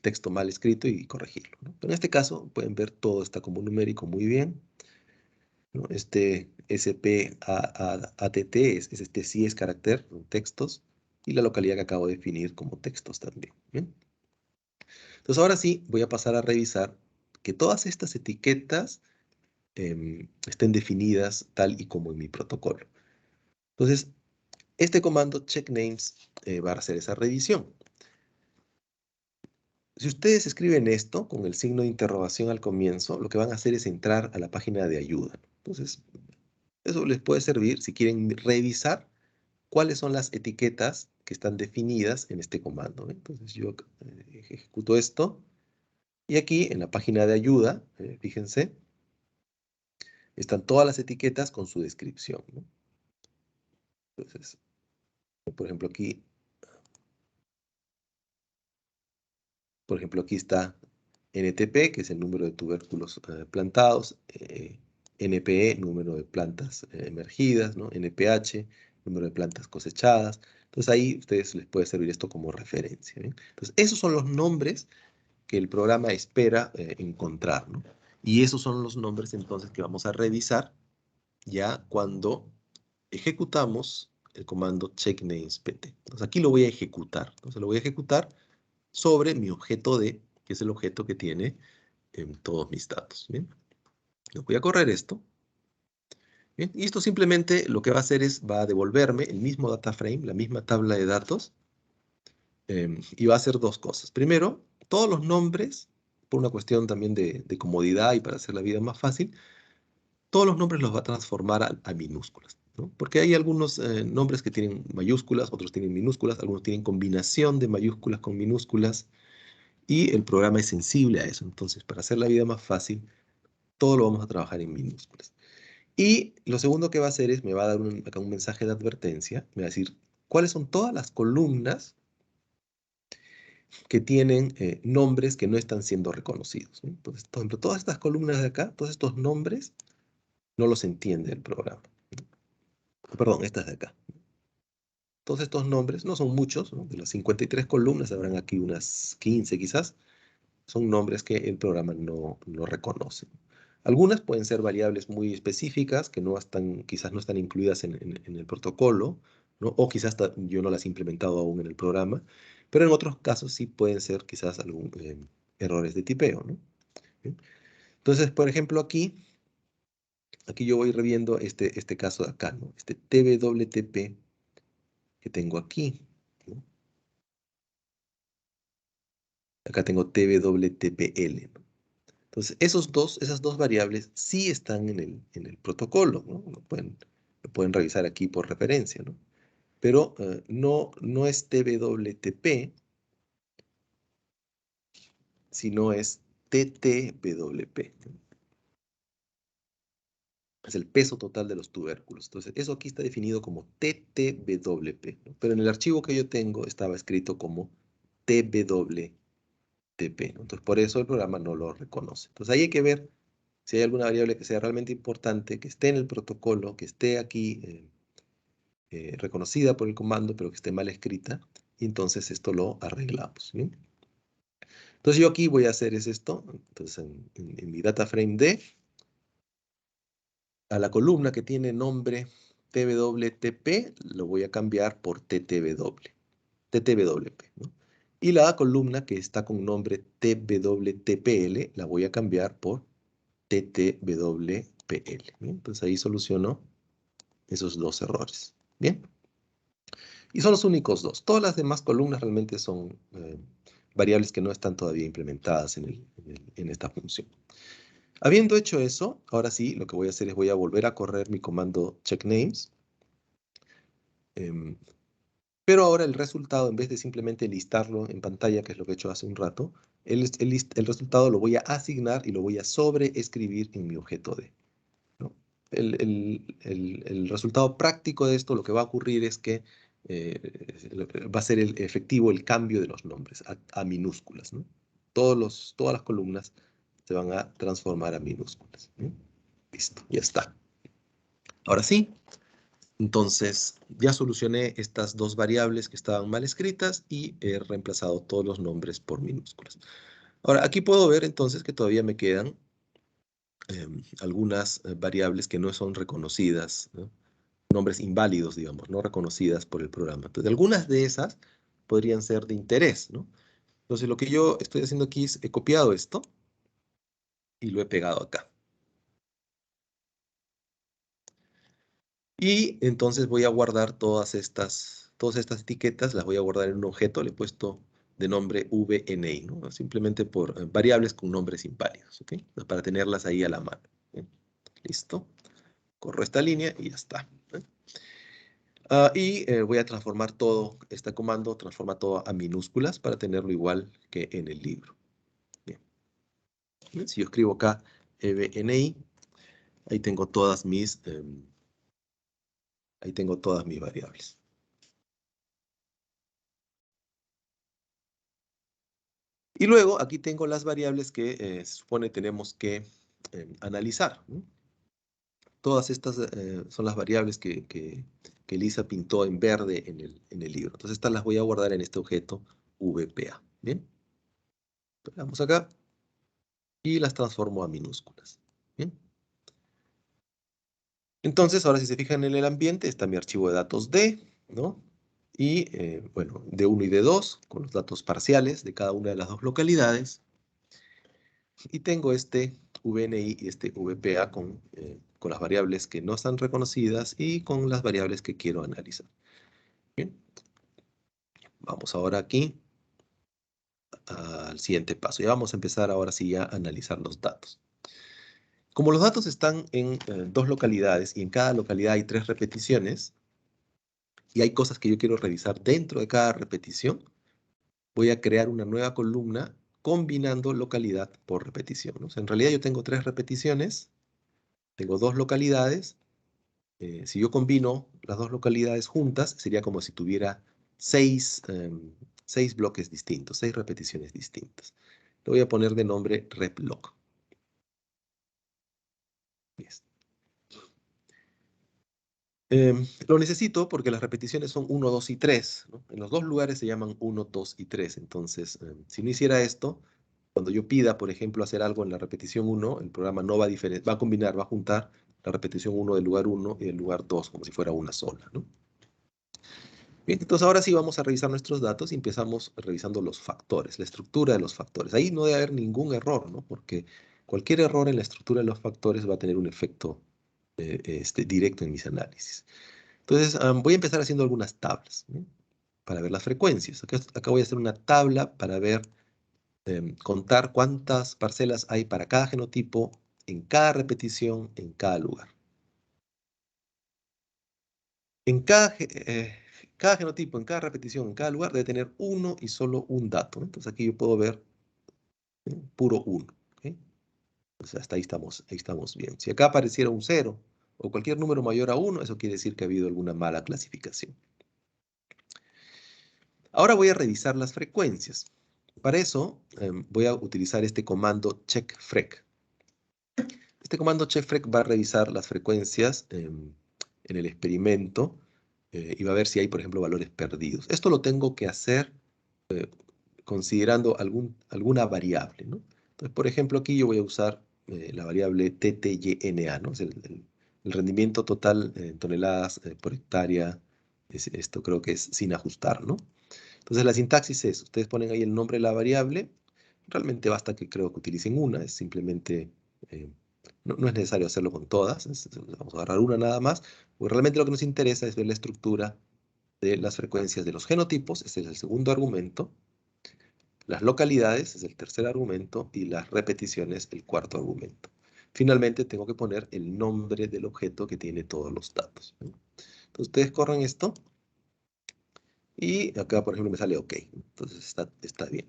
texto mal escrito y corregirlo, ¿no? Pero en este caso, pueden ver, todo está como numérico muy bien, ¿no? Este SPAATT este sí es carácter, son textos, y la localidad que acabo de definir como textos también, ¿bien? Entonces ahora sí, voy a pasar a revisar que todas estas etiquetas estén definidas tal y como en mi protocolo. Entonces, este comando checknames va a hacer esa revisión. Si ustedes escriben esto con el signo de interrogación al comienzo, lo que van a hacer es entrar a la página de ayuda. Entonces, eso les puede servir si quieren revisar cuáles son las etiquetas que están definidas en este comando, ¿eh? Entonces, yo ejecuto esto y aquí en la página de ayuda, fíjense, están todas las etiquetas con su descripción, ¿no? Entonces, por ejemplo, aquí está NTP, que es el número de tubérculos plantados, NPE, número de plantas emergidas, ¿no? NPH, número de plantas cosechadas. Entonces ahí ustedes les puede servir esto como referencia, ¿bien? Entonces esos son los nombres que el programa espera encontrar, ¿no? Y esos son los nombres entonces que vamos a revisar ya cuando ejecutamos el comando checkNamesPT. Entonces aquí lo voy a ejecutar. Entonces lo voy a ejecutar sobre mi objeto D, que es el objeto que tiene todos mis datos. ¿Bien? Yo voy a correr esto. ¿Bien? Y esto simplemente lo que va a hacer es, va a devolverme el mismo data frame, la misma tabla de datos, y va a hacer dos cosas. Primero, todos los nombres, por una cuestión también de comodidad y para hacer la vida más fácil, todos los nombres los va a transformar a minúsculas, ¿no? Porque hay algunos nombres que tienen mayúsculas, otros tienen minúsculas, algunos tienen combinación de mayúsculas con minúsculas, y el programa es sensible a eso. Entonces, para hacer la vida más fácil, todo lo vamos a trabajar en minúsculas. Y lo segundo que va a hacer es, me va a dar acá un mensaje de advertencia, me va a decir cuáles son todas las columnas que tienen nombres que no están siendo reconocidos, ¿no? Entonces, por ejemplo, todas estas columnas de acá, todos estos nombres, no los entiende el programa. Perdón, estas de acá. Todos estos nombres, no son muchos, ¿no? De las 53 columnas, habrán aquí unas 15 quizás, son nombres que el programa no reconoce. Algunas pueden ser variables muy específicas que no están, quizás no están incluidas en el protocolo, ¿no? O quizás yo no las he implementado aún en el programa, pero en otros casos sí pueden ser quizás algún errores de tipeo, ¿no? ¿Bien? Entonces, por ejemplo, aquí yo voy reviendo este caso de acá, ¿no? Este TBWTP que tengo aquí, ¿no? Acá tengo TBWTPL, ¿no? Entonces, esas dos variables sí están en el protocolo, ¿no? Lo pueden revisar aquí por referencia, ¿no? Pero no es TBWTP, sino es TTBWP, ¿no? Es el peso total de los tubérculos. Entonces, eso aquí está definido como TTBWP, ¿no? Pero en el archivo que yo tengo estaba escrito como TBWTP, ¿no? Entonces, por eso el programa no lo reconoce. Entonces, ahí hay que ver Si hay alguna variable que sea realmente importante, que esté en el protocolo, que esté aquí reconocida por el comando, pero que esté mal escrita, y entonces esto lo arreglamos. ¿Bien? Entonces yo aquí voy a hacer es esto. Entonces en mi data frame D, a la columna que tiene nombre TWTP, lo voy a cambiar por TTWP, ¿no? Y la columna que está con nombre TWTPL, la voy a cambiar por TTWPL. ¿Bien? Entonces ahí soluciono esos dos errores. Bien. Y son los únicos dos. Todas las demás columnas realmente son variables que no están todavía implementadas en esta función. Habiendo hecho eso, ahora sí, lo que voy a hacer es voy a volver a correr mi comando checkNames. Pero ahora el resultado, en vez de simplemente listarlo en pantalla, que es lo que he hecho hace un rato, el resultado lo voy a asignar y lo voy a sobreescribir en mi objeto D, ¿no? El resultado práctico de esto, lo que va a ocurrir es que va a ser efectivo el cambio de los nombres a minúsculas, ¿no? Todas las columnas se van a transformar a minúsculas, ¿no? Listo, ya está. Ahora sí, entonces ya solucioné estas dos variables que estaban mal escritas y he reemplazado todos los nombres por minúsculas. Ahora, aquí puedo ver entonces que todavía me quedan algunas variables que no son reconocidas, ¿no? Nombres inválidos, digamos, no reconocidas por el programa. Entonces, algunas de esas podrían ser de interés, ¿no? Entonces, lo que yo estoy haciendo aquí es, he copiado esto y lo he pegado acá. Y entonces voy a guardar todas estas etiquetas, las voy a guardar en un objeto, le he puesto de nombre VNI, ¿no? Simplemente por variables con nombres inválidos, ¿ok? Para tenerlas ahí a la mano. ¿Bien? Listo. Corro esta línea y ya está. ¿Eh? Voy a transformar todo, este comando transforma todo a minúsculas para tenerlo igual que en el libro. Bien. Bien, si yo escribo acá VNI, ahí tengo ahí tengo todas mis variables. Y luego aquí tengo las variables que se supone tenemos que analizar, ¿no? Todas estas son las variables que Lisa pintó en verde en el libro. Entonces estas las voy a guardar en este objeto VPA. ¿Bien? Vamos acá y las transformo a minúsculas. ¿Bien? Entonces ahora si se fijan en el ambiente está mi archivo de datos D, ¿no? Y bueno, D1 y D2 con los datos parciales de cada una de las dos localidades. Y tengo este VNI y este VPA con las variables que no están reconocidas y con las variables que quiero analizar. Bien, vamos ahora aquí al siguiente paso. Ya vamos a empezar ahora sí a analizar los datos. Como los datos están en dos localidades y en cada localidad hay 3 repeticiones y hay cosas que yo quiero revisar dentro de cada repetición, voy a crear una nueva columna combinando localidad por repetición, ¿no? O sea, en realidad yo tengo 3 repeticiones, tengo 2 localidades. Si yo combino las dos localidades juntas, sería como si tuviera 6 bloques distintos, 6 repeticiones distintas. Le voy a poner de nombre replog. Lo necesito porque las repeticiones son 1, 2 y 3, ¿no? En los dos lugares se llaman 1, 2 y 3. Entonces, si no hiciera esto, cuando yo pida, por ejemplo, hacer algo en la repetición 1, el programa no va va a combinar, va a juntar la repetición 1 del lugar 1 y del lugar 2, como si fuera una sola, ¿no? Bien, entonces ahora sí vamos a revisar nuestros datos y empezamos revisando los factores, la estructura de los factores. Ahí no debe haber ningún error, ¿no? Porque cualquier error en la estructura de los factores va a tener un efecto directo en mis análisis. Entonces voy a empezar haciendo algunas tablas, ¿no? Para ver las frecuencias. Acá voy a hacer una tabla para ver, contar cuántas parcelas hay para cada genotipo en cada repetición, en cada lugar. En cada genotipo, en cada repetición, en cada lugar, debe tener uno y solo un dato, ¿no? Entonces aquí yo puedo ver puro 1. ¿Ok? Entonces hasta ahí estamos bien. Si acá apareciera un 0 o cualquier número mayor a 1, eso quiere decir que ha habido alguna mala clasificación. Ahora voy a revisar las frecuencias. Para eso voy a utilizar este comando checkFrec. Este comando checkfrec va a revisar las frecuencias en el experimento y va a ver si hay, por ejemplo, valores perdidos. Esto lo tengo que hacer considerando alguna variable, ¿no? Entonces, por ejemplo, aquí yo voy a usar la variable TTYNA, ¿no? Es el rendimiento total en toneladas por hectárea. Esto creo que es sin ajustar, ¿no? Entonces, la sintaxis es, ustedes ponen ahí el nombre de la variable, realmente basta que creo que utilicen una, es simplemente, eh, no es necesario hacerlo con todas, vamos a agarrar una nada más, porque realmente lo que nos interesa es ver la estructura de las frecuencias de los genotipos, este es el segundo argumento, las localidades es el tercer argumento y las repeticiones el cuarto argumento. Finalmente tengo que poner el nombre del objeto que tiene todos los datos, ¿no? Entonces ustedes corren esto y acá por ejemplo me sale OK, entonces está bien.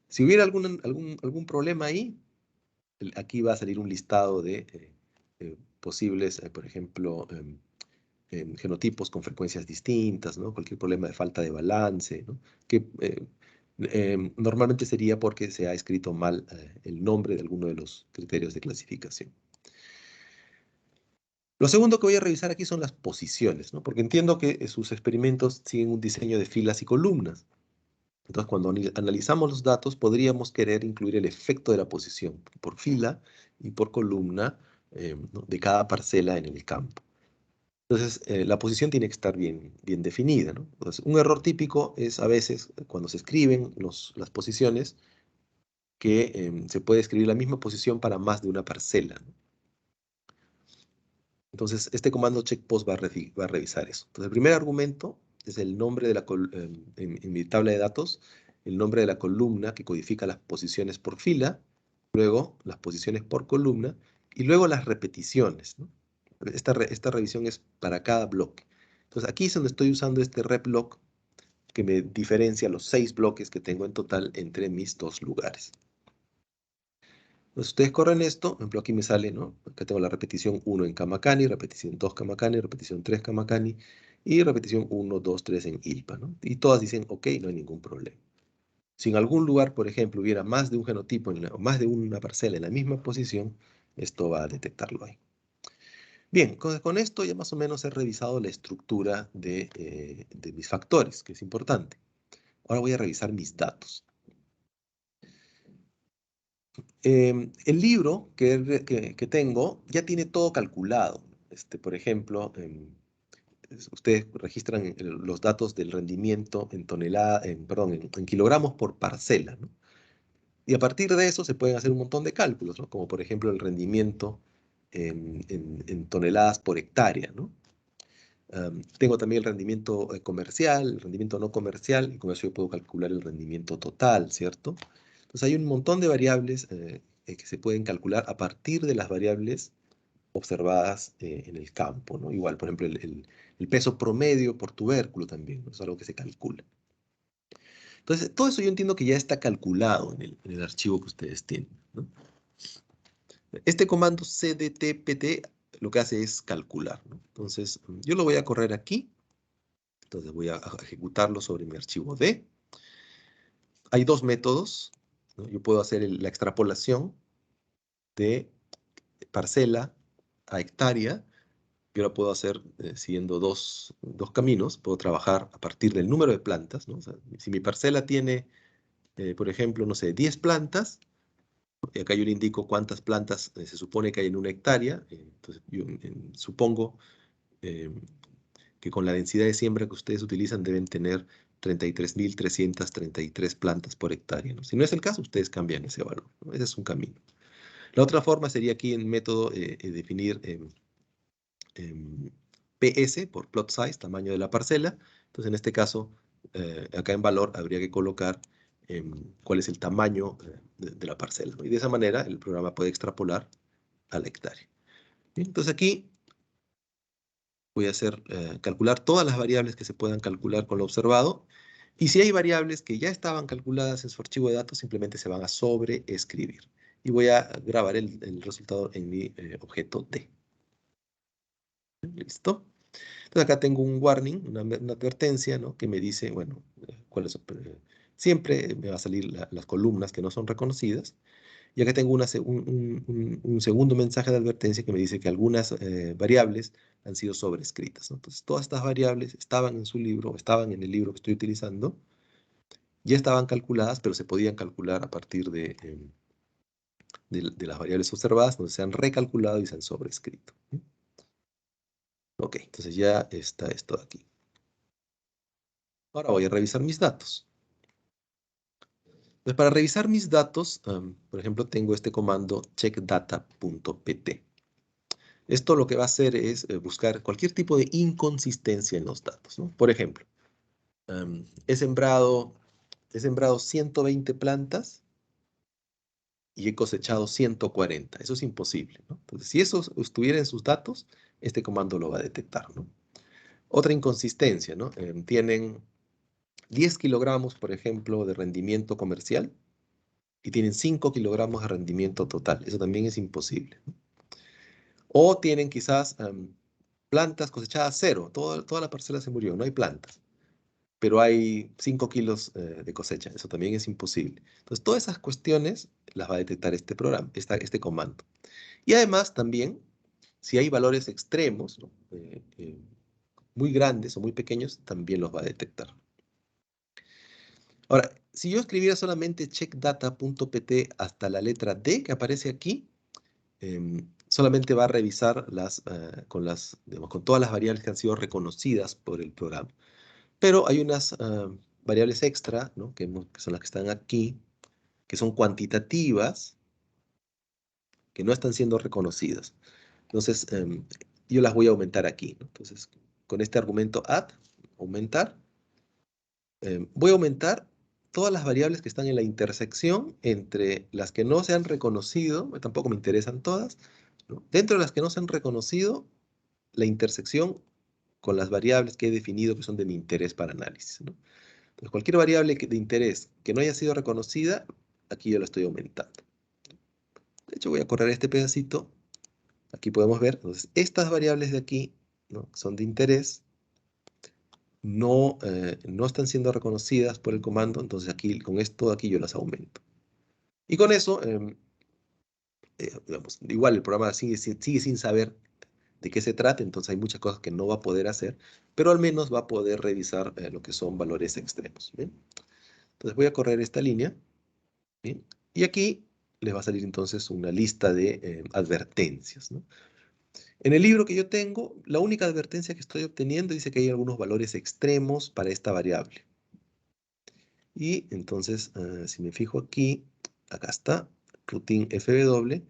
Si hubiera algún problema ahí, aquí va a salir un listado de posibles, por ejemplo, genotipos con frecuencias distintas, ¿no? Cualquier problema de falta de balance, ¿no? Que normalmente sería porque se ha escrito mal el nombre de alguno de los criterios de clasificación. Lo segundo que voy a revisar aquí son las posiciones, ¿no? Porque entiendo que sus experimentos siguen un diseño de filas y columnas. Entonces, cuando analizamos los datos, podríamos querer incluir el efecto de la posición por fila y por columna ¿no? de cada parcela en el campo. Entonces, la posición tiene que estar bien definida, ¿no? Entonces, un error típico es a veces cuando se escriben las posiciones que se puede escribir la misma posición para más de una parcela, ¿no? Entonces, este comando checkpost va a revisar eso. Entonces, el primer argumento es el nombre de en mi tabla de datos, el nombre de la columna que codifica las posiciones por fila, luego las posiciones por columna, y luego las repeticiones, ¿no? Esta revisión es para cada bloque. Entonces, aquí es donde estoy usando este reblog que me diferencia los 6 bloques que tengo en total entre mis dos lugares. Entonces ustedes corren esto, por ejemplo aquí me sale, ¿no? Acá tengo la repetición 1 en Kamakani, repetición 2 Kamakani, repetición 3 Kamakani y repetición 1, 2, 3 en ILPA, ¿no? Y todas dicen, ok, no hay ningún problema. Si en algún lugar, por ejemplo, hubiera más de un genotipo o más de una parcela en la misma posición, esto va a detectarlo ahí. Bien, con esto ya más o menos he revisado la estructura de mis factores, que es importante. Ahora voy a revisar mis datos. El libro que tengo ya tiene todo calculado. Por ejemplo, ustedes registran los datos del rendimiento en tonelada, perdón, en kilogramos por parcela, ¿no? Y a partir de eso se pueden hacer un montón de cálculos, ¿no? Como por ejemplo el rendimiento en toneladas por hectárea, ¿no? Tengo también el rendimiento comercial, el rendimiento no comercial, y con eso yo puedo calcular el rendimiento total, ¿cierto? Entonces hay un montón de variables que se pueden calcular a partir de las variables observadas en el campo, ¿no? Igual, por ejemplo, el peso promedio por tubérculo también, ¿no? Es algo que se calcula. Entonces, todo eso yo entiendo que ya está calculado en el archivo que ustedes tienen, ¿no? Este comando cdtpt lo que hace es calcular, ¿no? Entonces, yo lo voy a correr aquí. Entonces voy a ejecutarlo sobre mi archivo D. Hay dos métodos, ¿no? Yo puedo hacer la extrapolación de parcela a hectárea. Yo lo puedo hacer siguiendo dos caminos. Puedo trabajar a partir del número de plantas, ¿no? O sea, si mi parcela tiene, por ejemplo, no sé, 10 plantas, y acá yo le indico cuántas plantas se supone que hay en una hectárea. Entonces yo supongo eh, que con la densidad de siembra que ustedes utilizan deben tener 33.333 plantas por hectárea, ¿no? Si no es el caso, ustedes cambian ese valor, ¿no? Ese es un camino. La otra forma sería aquí en método definir PS por plot size, tamaño de la parcela. Entonces, en este caso, acá en valor habría que colocar cuál es el tamaño de la parcela, ¿no? Y de esa manera el programa puede extrapolar a la hectárea. Bien, entonces aquí voy a hacer calcular todas las variables que se puedan calcular con lo observado. Y si hay variables que ya estaban calculadas en su archivo de datos, simplemente se van a sobreescribir. Y voy a grabar el resultado en mi objeto D. ¿Listo? Entonces acá tengo un warning, una advertencia, ¿no? Que me dice, bueno, siempre me va a salir las columnas que no son reconocidas. Y acá tengo un segundo mensaje de advertencia que me dice que algunas variables han sido sobrescritas, ¿no? Entonces, todas estas variables estaban en su libro, estaban en el libro que estoy utilizando, ya estaban calculadas, pero se podían calcular a partir de las variables observadas, donde se han recalculado y se han sobrescrito. Ok, entonces ya está esto aquí. Ahora voy a revisar mis datos. Entonces, para revisar mis datos, por ejemplo, tengo este comando checkdata.pt. Esto lo que va a hacer es buscar cualquier tipo de inconsistencia en los datos, ¿no? Por ejemplo, he sembrado 120 plantas y he cosechado 140. Eso es imposible, ¿no? Entonces, si eso estuviera en sus datos, este comando lo va a detectar, ¿no? Otra inconsistencia, ¿no? Tienen 10 kilogramos, por ejemplo, de rendimiento comercial y tienen 5 kilogramos de rendimiento total. Eso también es imposible, ¿no? O tienen quizás plantas cosechadas cero. Toda la parcela se murió, no hay plantas. Pero hay 5 kilos de cosecha. Eso también es imposible. Entonces, todas esas cuestiones las va a detectar este programa, este comando. Y además también, si hay valores extremos, ¿no? Muy grandes o muy pequeños, también los va a detectar. Ahora, si yo escribiera solamente checkdata.pt hasta la letra D que aparece aquí, solamente va a revisar digamos, con todas las variables que han sido reconocidas por el programa. Pero hay unas variables extra, ¿no? Que son las que están aquí, que son cuantitativas, que no están siendo reconocidas. Entonces, yo las voy a aumentar aquí, ¿no? Entonces, con este argumento add, aumentar, voy a aumentar todas las variables que están en la intersección entre las que no se han reconocido, tampoco me interesan todas, ¿no? Dentro de las que no se han reconocido, la intersección con las variables que he definido que son de mi interés para análisis, ¿no? Entonces, cualquier variable de interés que no haya sido reconocida, aquí yo la estoy aumentando. De hecho, voy a correr este pedacito. Aquí podemos ver, entonces, estas variables de aquí, ¿no? Son de interés, no están siendo reconocidas por el comando, entonces aquí, con esto de aquí yo las aumento. Y con eso, digamos, igual el programa sigue sin saber de qué se trata, entonces hay muchas cosas que no va a poder hacer, pero al menos va a poder revisar lo que son valores extremos. ¿Bien? Entonces voy a correr esta línea, ¿bien? Y aquí les va a salir entonces una lista de advertencias, ¿no? En el libro que yo tengo, la única advertencia que estoy obteniendo dice que hay algunos valores extremos para esta variable. Y entonces, si me fijo aquí, acá está, routine fw,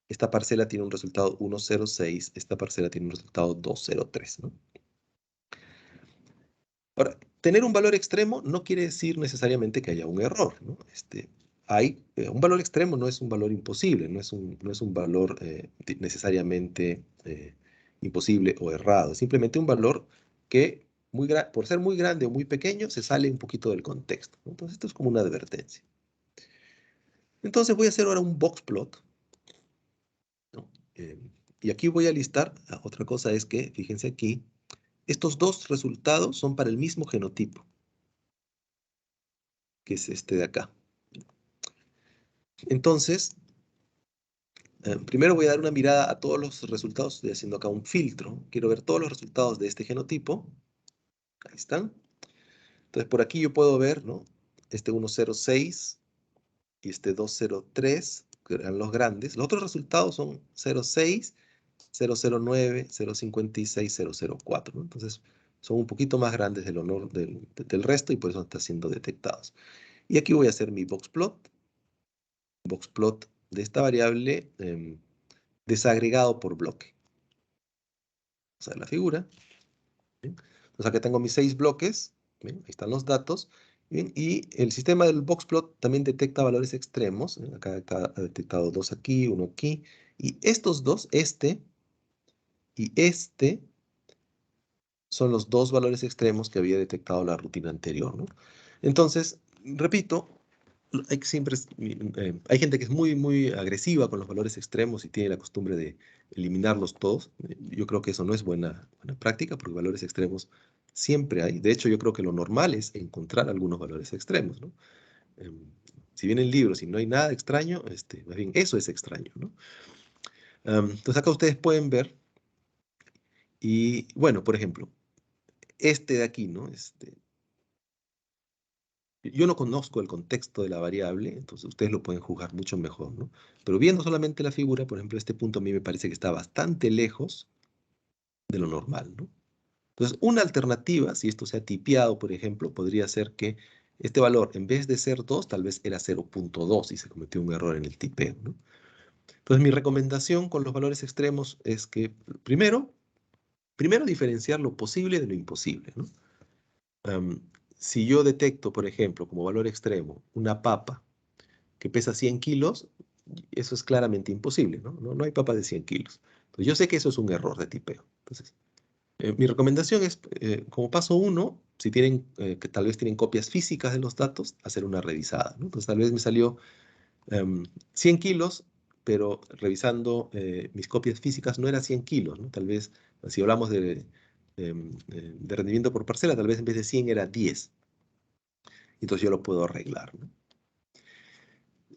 esta parcela tiene un resultado 106, esta parcela tiene un resultado 203, ¿no? Ahora, tener un valor extremo no quiere decir necesariamente que haya un error, ¿no? Un valor extremo no es un valor imposible, no es un valor necesariamente imposible o errado, es simplemente un valor que por ser muy grande o muy pequeño se sale un poquito del contexto, ¿no? Entonces esto es como una advertencia. Entonces voy a hacer ahora un box plot, ¿no? Y aquí voy a listar, otra cosa es que, fíjense aquí, estos dos resultados son para el mismo genotipo, que es este de acá. Entonces, primero voy a dar una mirada a todos los resultados. Estoy haciendo acá un filtro. Quiero ver todos los resultados de este genotipo. Ahí están. Entonces, por aquí yo puedo ver, ¿no? Este 106 y este 203, que eran los grandes. Los otros resultados son 06, 009, 056, 004, ¿no? Entonces, son un poquito más grandes del resto y por eso están siendo detectados. Y aquí voy a hacer mi box plot de esta variable desagregado por bloque. Vamos a ver la figura. ¿Bien? Entonces acá tengo mis 6 bloques. ¿Bien? Ahí están los datos. ¿Bien? Y el sistema del boxplot también detecta valores extremos. ¿Bien? Acá ha detectado 2 aquí, 1 aquí. Y estos dos, este y este, son los dos valores extremos que había detectado la rutina anterior, ¿no? Entonces, repito, hay gente que es muy, muy agresiva con los valores extremos y tiene la costumbre de eliminarlos todos. Yo creo que eso no es buena práctica porque valores extremos siempre hay. De hecho, yo creo que lo normal es encontrar algunos valores extremos, ¿no? Em, Si viene el libro, si no hay nada extraño, más bien eso es extraño, ¿no? Entonces acá ustedes pueden ver, y bueno, por ejemplo, este de aquí, ¿no? Yo no conozco el contexto de la variable, entonces ustedes lo pueden juzgar mucho mejor, ¿no? Pero viendo solamente la figura, por ejemplo, este punto a mí me parece que está bastante lejos de lo normal, ¿no? Entonces, una alternativa, si esto se ha tipeado, por ejemplo, podría ser que este valor, en vez de ser 2, tal vez era 0.2 y se cometió un error en el tipeo, ¿no? Entonces, mi recomendación con los valores extremos es que, primero diferenciar lo posible de lo imposible, ¿no? Am, si yo detecto, por ejemplo, como valor extremo, una papa que pesa 100 kilos, eso es claramente imposible, ¿no? No hay papa de 100 kilos. Entonces, yo sé que eso es un error de tipeo. Entonces, mi recomendación es, como paso uno, si tienen, que tal vez tienen copias físicas de los datos, hacer una revisada, ¿no? Entonces, tal vez me salió 100 kilos, pero revisando mis copias físicas no era 100 kilos, ¿no? Tal vez, si hablamos de rendimiento por parcela, tal vez en vez de 100 era 10. Entonces yo lo puedo arreglar, ¿no?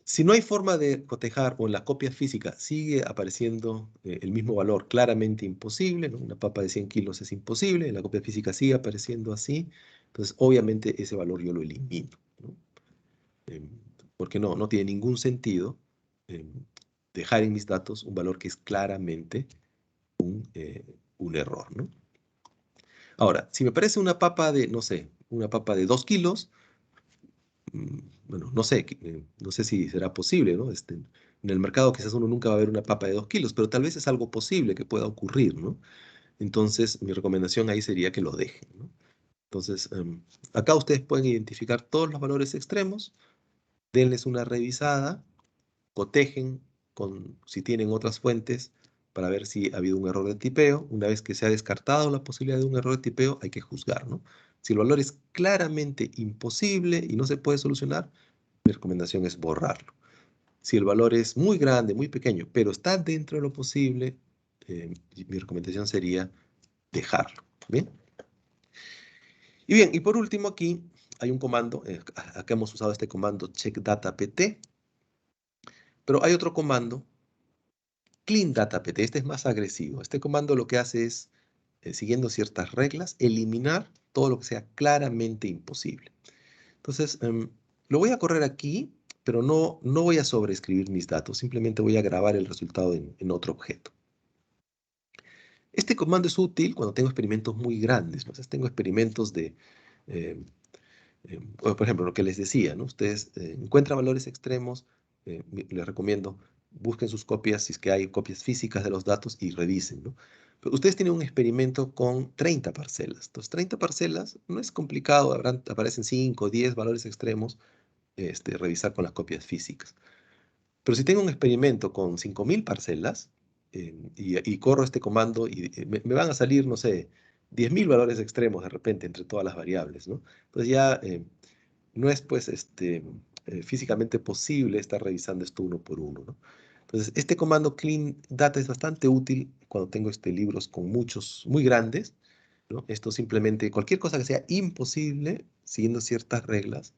Si no hay forma de cotejar o en la copia física sigue apareciendo el mismo valor, claramente imposible, ¿no? Una papa de 100 kilos es imposible, en la copia física sigue apareciendo así, entonces obviamente ese valor yo lo elimino, ¿no? Em, Porque no tiene ningún sentido em, dejar en mis datos un valor que es claramente un error, ¿no? Ahora, si me parece una papa de, no sé, una papa de 2 kilos, bueno, no sé si será posible, ¿no? En el mercado quizás uno nunca va a ver una papa de 2 kilos, pero tal vez es algo posible que pueda ocurrir, ¿no? Entonces, mi recomendación ahí sería que lo dejen, ¿no? Entonces, acá ustedes pueden identificar todos los valores extremos, denles una revisada, cotejen si tienen otras fuentes para ver si ha habido un error de tipeo. Una vez que se ha descartado la posibilidad de un error de tipeo, hay que juzgar, ¿no? Si el valor es claramente imposible y no se puede solucionar, mi recomendación es borrarlo. Si el valor es muy grande, muy pequeño, pero está dentro de lo posible, mi recomendación sería dejarlo. ¿Bien? Y bien, y por último aquí hay un comando, acá hemos usado este comando checkDataPT, pero hay otro comando, cleanDataPT. Este es más agresivo. Este comando lo que hace es, siguiendo ciertas reglas, eliminar todo lo que sea claramente imposible. Entonces, lo voy a correr aquí, pero no voy a sobreescribir mis datos, simplemente voy a grabar el resultado en otro objeto. Este comando es útil cuando tengo experimentos muy grandes, ¿no? Entonces, tengo experimentos eh, por ejemplo, lo que les decía, ¿no? Ustedes encuentran valores extremos, les recomiendo, busquen sus copias, si es que hay copias físicas de los datos y revisen, ¿no? Pero ustedes tienen un experimento con 30 parcelas. Entonces, 30 parcelas no es complicado, aparecen 5 o 10 valores extremos, revisar con las copias físicas. Pero si tengo un experimento con 5000 parcelas y corro este comando y me van a salir, no sé, 10.000 valores extremos de repente entre todas las variables, ¿no? Entonces ya no es pues físicamente posible estar revisando esto uno por uno, ¿no? Entonces este comando clean data es bastante útil cuando tengo libros con muchos, muy grandes, ¿no? Esto simplemente, cualquier cosa que sea imposible, siguiendo ciertas reglas,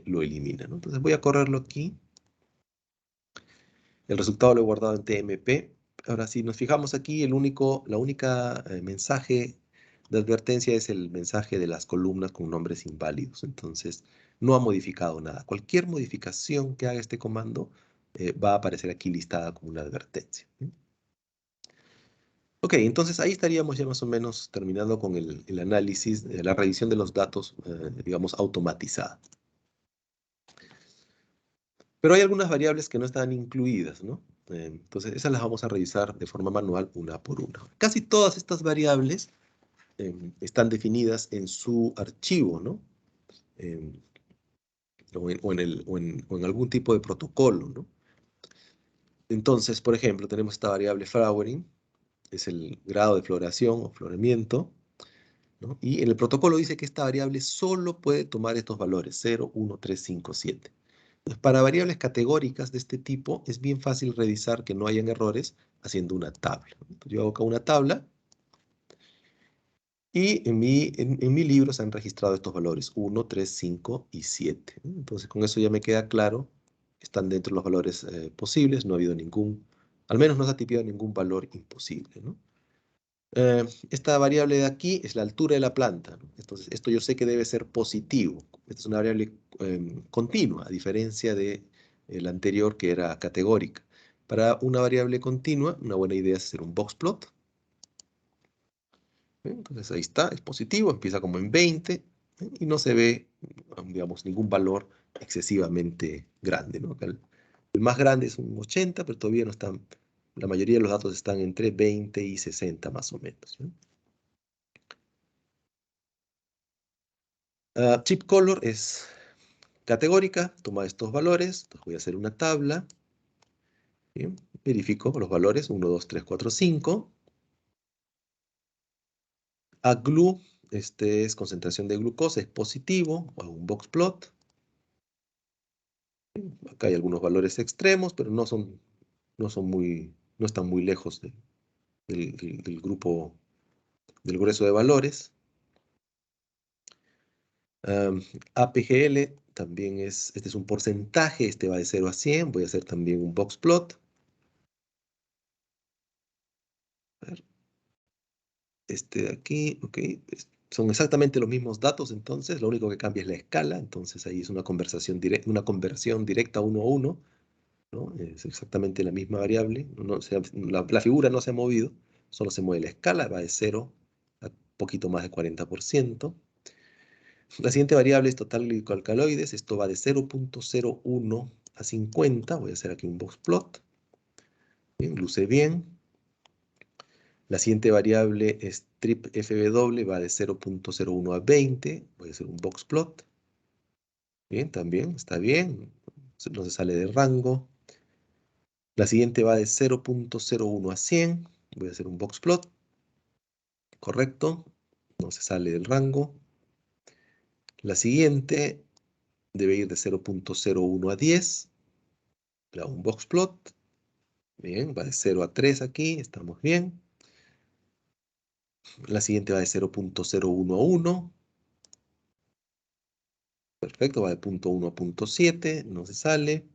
lo elimina, ¿no? Entonces voy a correrlo aquí. El resultado lo he guardado en TMP. Ahora, si nos fijamos aquí, la única mensaje de advertencia es el mensaje de las columnas con nombres inválidos. Entonces, no ha modificado nada. Cualquier modificación que haga este comando va a aparecer aquí listada como una advertencia. Ok, entonces ahí estaríamos ya más o menos terminando con el análisis, la revisión de los datos, digamos, automatizada. Pero hay algunas variables que no están incluidas, ¿no? Entonces, esas las vamos a revisar de forma manual una por una. Casi todas estas variables están definidas en su archivo, ¿no? Em, o en algún tipo de protocolo, ¿no? Entonces, por ejemplo, tenemos esta variable flowering, es el grado de floración o floramiento, ¿no? Y en el protocolo dice que esta variable solo puede tomar estos valores, 0, 1, 3, 5, 7. Entonces, para variables categóricas de este tipo, es bien fácil revisar que no hayan errores haciendo una tabla. Entonces, yo hago acá una tabla Y en mi libro se han registrado estos valores 1, 3, 5 y 7. Entonces, con eso ya me queda claro, están dentro de los valores posibles, no ha habido al menos no se ha tipiado ningún valor imposible, ¿no? Esta variable de aquí es la altura de la planta, ¿no? Entonces, esto yo sé que debe ser positivo. Esta es una variable continua, a diferencia de la anterior que era categórica. Para una variable continua, una buena idea es hacer un box plot. Entonces ahí está, es positivo, empieza como en 20, y no se ve, digamos, ningún valor excesivamente grande, ¿no? Acá el más grande es un 80, pero todavía no están, la mayoría de los datos están entre 20 y 60 más o menos, ¿no? Chip color es categórica, toma estos valores, entonces voy a hacer una tabla, ¿bien? Verifico los valores 1, 2, 3, 4, 5. A GLU, este es concentración de glucosa, es positivo, hago un box plot. Acá hay algunos valores extremos, pero no están muy lejos del grupo, del grueso de valores. APGL también este es un porcentaje, este va de 0 a 100, voy a hacer también un box plot. A ver, este de aquí, ok, son exactamente los mismos datos, entonces, lo único que cambia es la escala, entonces ahí es una conversión directa 1 a 1, ¿no? Es exactamente la misma variable, la figura no se ha movido, solo se mueve la escala, va de 0 a poquito más de 40%. La siguiente variable es total glicalcaloides, esto va de 0.01 a 50, voy a hacer aquí un box plot, bien, luce bien. La siguiente variable es trip FW, va de 0.01 a 20, voy a hacer un box plot, bien, también está bien, no se sale de rango. La siguiente va de 0.01 a 100. Voy a hacer un box plot. Correcto. No se sale del rango. La siguiente debe ir de 0.01 a 10. Le hago un box plot. Bien, va de 0 a 3 aquí. Estamos bien. La siguiente va de 0.01 a 1. Perfecto, va de 0.1 a 0.7. No se sale.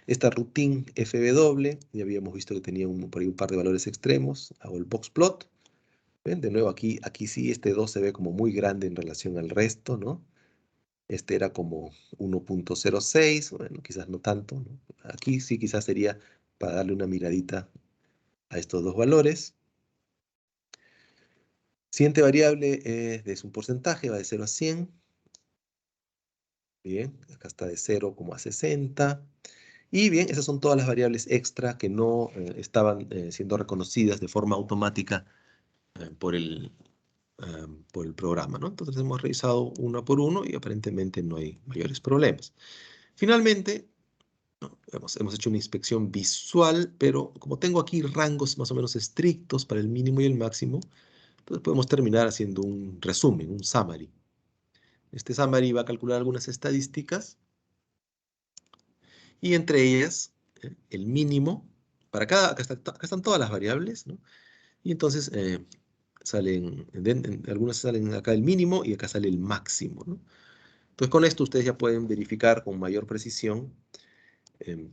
Esta routine FW, ya habíamos visto que tenía por ahí un par de valores extremos. Hago el box plot. ¿Ven? De nuevo, aquí sí este 2 se ve como muy grande en relación al resto, ¿no? Este era como 1.06, bueno, quizás no tanto, ¿no? Aquí sí quizás sería para darle una miradita a estos dos valores. Siguiente variable es un porcentaje, va de 0 a 100. Bien, acá está de 0 como a 60. Y bien, esas son todas las variables extra que no estaban siendo reconocidas de forma automática por el programa, ¿no? Entonces hemos revisado uno por uno y aparentemente no hay mayores problemas. Finalmente, ¿no? Hemos hecho una inspección visual, pero como tengo aquí rangos más o menos estrictos para el mínimo y el máximo, entonces podemos terminar haciendo un resumen, un summary. Este summary va a calcular algunas estadísticas y entre ellas el mínimo, acá están todas las variables, ¿no? Y entonces algunas salen acá el mínimo y acá sale el máximo, ¿no? Entonces con esto ustedes ya pueden verificar con mayor precisión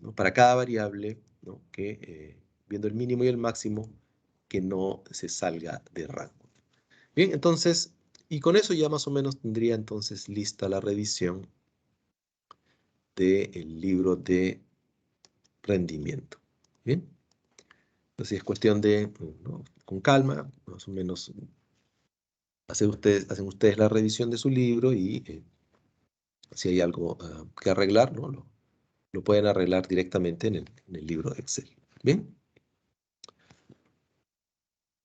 ¿no? Para cada variable, ¿no? Que viendo el mínimo y el máximo, que no se salga de rango. Bien, entonces, y con eso ya más o menos tendría entonces lista la revisión del libro de rendimiento. Bien, entonces es cuestión de, ¿no? Con calma, más o menos hacen ustedes la revisión de su libro y si hay algo que arreglar, ¿no? Lo pueden arreglar directamente en el libro de Excel. Bien.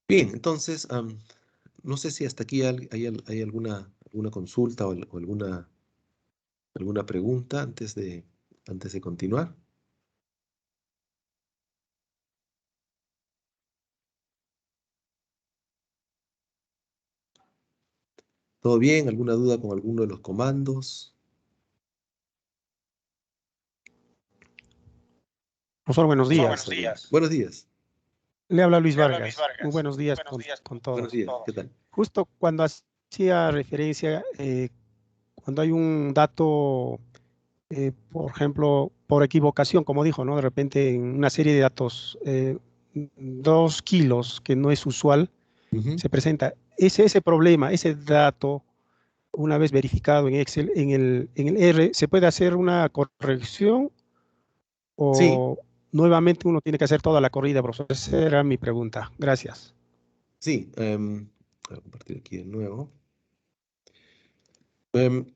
Bien, entonces, no sé si hasta aquí hay alguna consulta o alguna pregunta antes de continuar. ¿Todo bien? ¿Alguna duda con alguno de los comandos? Profesor, buenos Profesor, días. buenos días. Buenos días. Le habla Luis Vargas. Muy buenos días con Buenos todos. días. ¿Qué tal? justo cuando hacía referencia, cuando hay un dato, por ejemplo, por equivocación, como dijo, ¿no? De repente en una serie de datos, 2 kilos, que no es usual, Ujú. se presenta ese problema, ese dato, una vez verificado en Excel, en el R, ¿se puede hacer una corrección Sí, o nuevamente uno tiene que hacer toda la corrida, profesor? Esa era mi pregunta. Gracias. sí. Voy a compartir aquí de nuevo.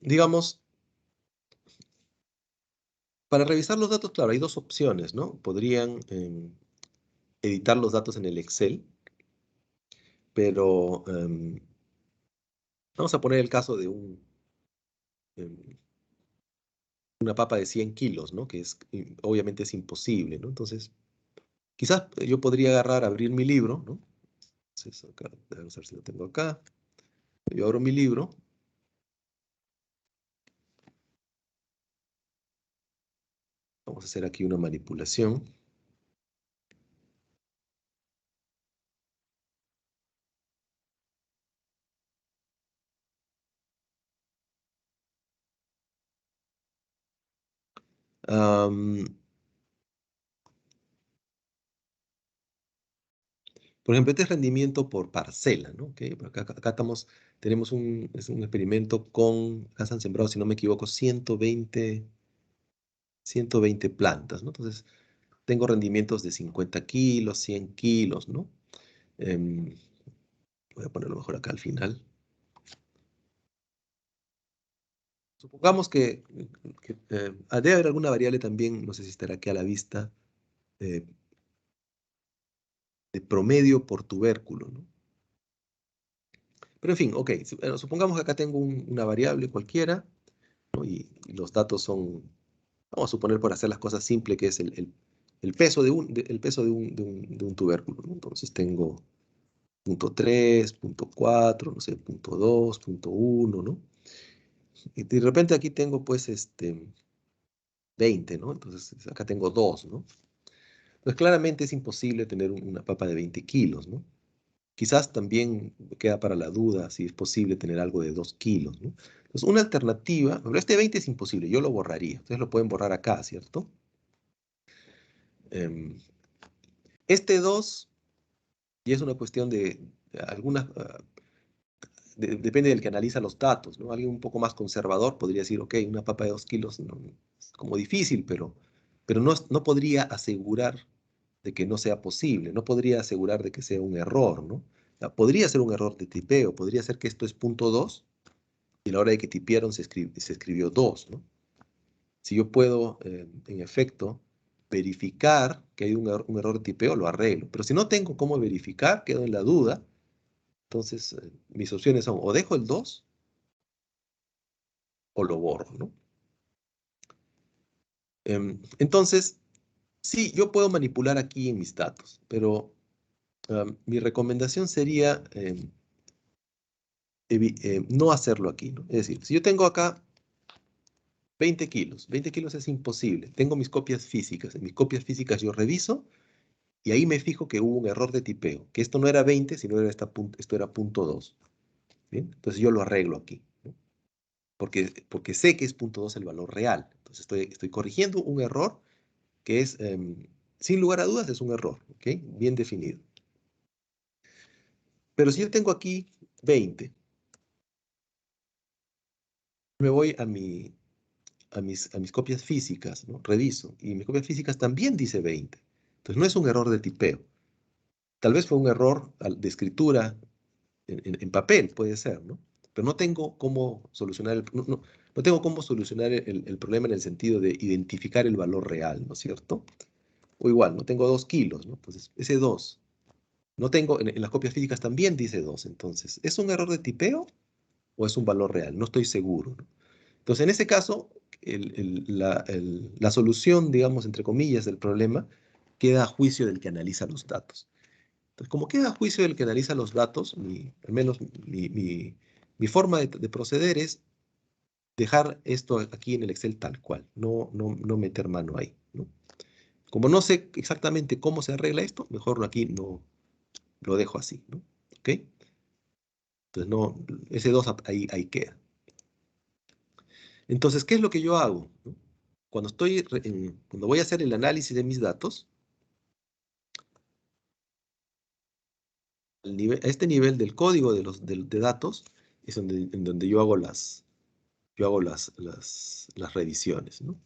Digamos, para revisar los datos, claro, hay dos opciones, ¿no? Podrían editar los datos en el Excel, pero vamos a poner el caso de em, una papa de 100 kilos, ¿no? Que es, obviamente es imposible, ¿no? Entonces, quizás yo podría agarrar, abrir mi libro, ¿no? Entonces, acá, vamos a ver si lo tengo acá. Yo abro mi libro. Vamos a hacer aquí una manipulación. Am, por ejemplo, este es rendimiento por parcela, ¿no? Ok, acá tenemos es un experimento con, acá se han sembrado, si no me equivoco, 120 plantas, ¿no? Entonces, tengo rendimientos de 50 kilos, 100 kilos, ¿no? Em, voy a ponerlo mejor acá al final. Supongamos debe haber alguna variable también, no sé si estará aquí a la vista, eh, de promedio por tubérculo, ¿no? Pero en fin, ok, supongamos que acá tengo una variable cualquiera, ¿no? Y los datos son, vamos a suponer por hacer las cosas simples, que es el peso el peso de un tubérculo, ¿no? Entonces tengo punto 3, punto 4, no sé, punto 2, punto 1, ¿no? Y de repente aquí tengo pues 20, ¿no? Entonces acá tengo 2, ¿no? Entonces claramente es imposible tener una papa de 20 kilos, ¿no? Quizás también queda para la duda si es posible tener algo de 2 kilos, ¿no? Entonces una alternativa, pero este 20 es imposible, yo lo borraría. Ustedes lo pueden borrar acá, ¿cierto? Em, este 2 y es una cuestión de algunas, depende del que analiza los datos, ¿no? Alguien un poco más conservador podría decir, ok, una papa de 2 kilos no, es como difícil, pero no, no podría asegurar de que no sea posible, no podría asegurar de que sea un error, ¿no? Podría ser un error de tipeo, podría ser que esto es punto 2 y a la hora de que tipearon se escribió 2, ¿no? Si yo puedo, en efecto, verificar que hay un error de tipeo, lo arreglo. Pero si no tengo cómo verificar, quedo en la duda. Entonces, mis opciones son o dejo el 2 o lo borro, ¿no? Entonces, sí, yo puedo manipular aquí en mis datos, pero mi recomendación sería no hacerlo aquí, ¿no? Es decir, si yo tengo acá 20 kilos es imposible. Tengo mis copias físicas. En mis copias físicas yo reviso y ahí me fijo que hubo un error de tipeo, que esto no era 20, sino esto era punto 2. ¿Bien? Entonces yo lo arreglo aquí, ¿no? Porque sé que es punto 2 el valor real. Entonces estoy corrigiendo un error que es, sin lugar a dudas, es un error, ¿ok? Bien definido. Pero si yo tengo aquí 20, me voy a mis copias físicas, ¿no? Reviso, y mis copias físicas también dice 20. Entonces no es un error de tipeo. Tal vez fue un error de escritura en papel, puede ser, ¿no? Pero no tengo cómo solucionar no tengo cómo solucionar el problema en el sentido de identificar el valor real, ¿no es cierto? O igual, no tengo 2 kilos, ¿no? Entonces, ese 2. No tengo, en las copias físicas también dice 2. Entonces, ¿es un error de tipeo o es un valor real? No estoy seguro, ¿no? Entonces, en ese caso, la solución, digamos, entre comillas, del problema queda a juicio del que analiza los datos. Entonces, como queda a juicio del que analiza los datos, al menos mi forma de proceder es dejar esto aquí en el Excel tal cual, no meter mano ahí, ¿no? Como no sé exactamente cómo se arregla esto, mejor aquí no lo dejo así, ¿no? ¿Ok? Entonces, no, ese 2 ahí queda. Entonces, ¿qué es lo que yo hago? ¿No? Cuando voy a hacer el análisis de mis datos, a este nivel del código de datos es en donde yo hago las revisiones, ¿no?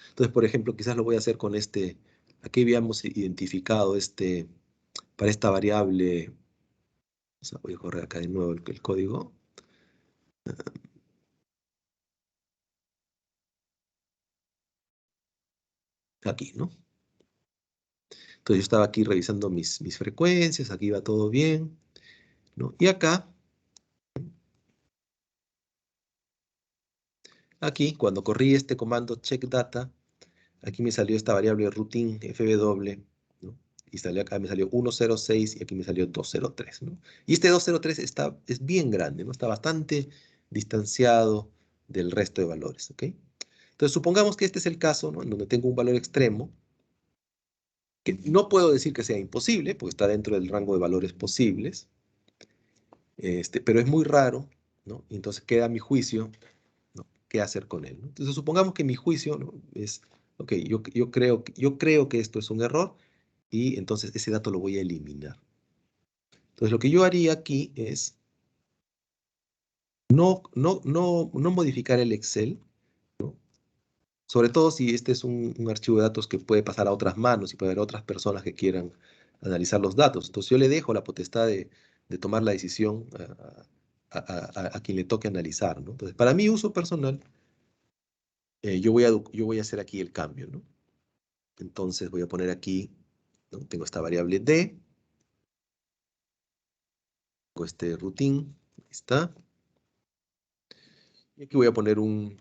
Entonces, por ejemplo, quizás lo voy a hacer con aquí habíamos identificado para esta variable, o sea, voy a correr acá de nuevo el código, aquí, ¿no? Entonces yo estaba aquí revisando mis frecuencias, aquí va todo bien, ¿no? Y aquí, cuando corrí este comando check data, aquí me salió esta variable routine fw, ¿no? Y acá me salió 106 y aquí me salió 203, ¿no? Y este 203 es bien grande, ¿no? Está bastante distanciado del resto de valores, ¿ok? Entonces supongamos que este es el caso, ¿no? En donde tengo un valor extremo, que no puedo decir que sea imposible, porque está dentro del rango de valores posibles, pero es muy raro, ¿no? Y entonces queda mi juicio, ¿no? ¿Qué hacer con él? ¿No? Entonces supongamos que mi juicio, ¿no? Es, ok, yo creo que esto es un error y entonces ese dato lo voy a eliminar. Entonces lo que yo haría aquí es no modificar el Excel, ¿no? Sobre todo si este es un archivo de datos que puede pasar a otras manos y puede haber otras personas que quieran analizar los datos. Entonces yo le dejo la potestad de tomar la decisión a quien le toque analizar, ¿no? Entonces, para mi uso personal, yo voy a hacer aquí el cambio, ¿no? Entonces voy a poner aquí, ¿no? Tengo esta variable D, tengo este routine, ahí está. Y aquí voy a poner una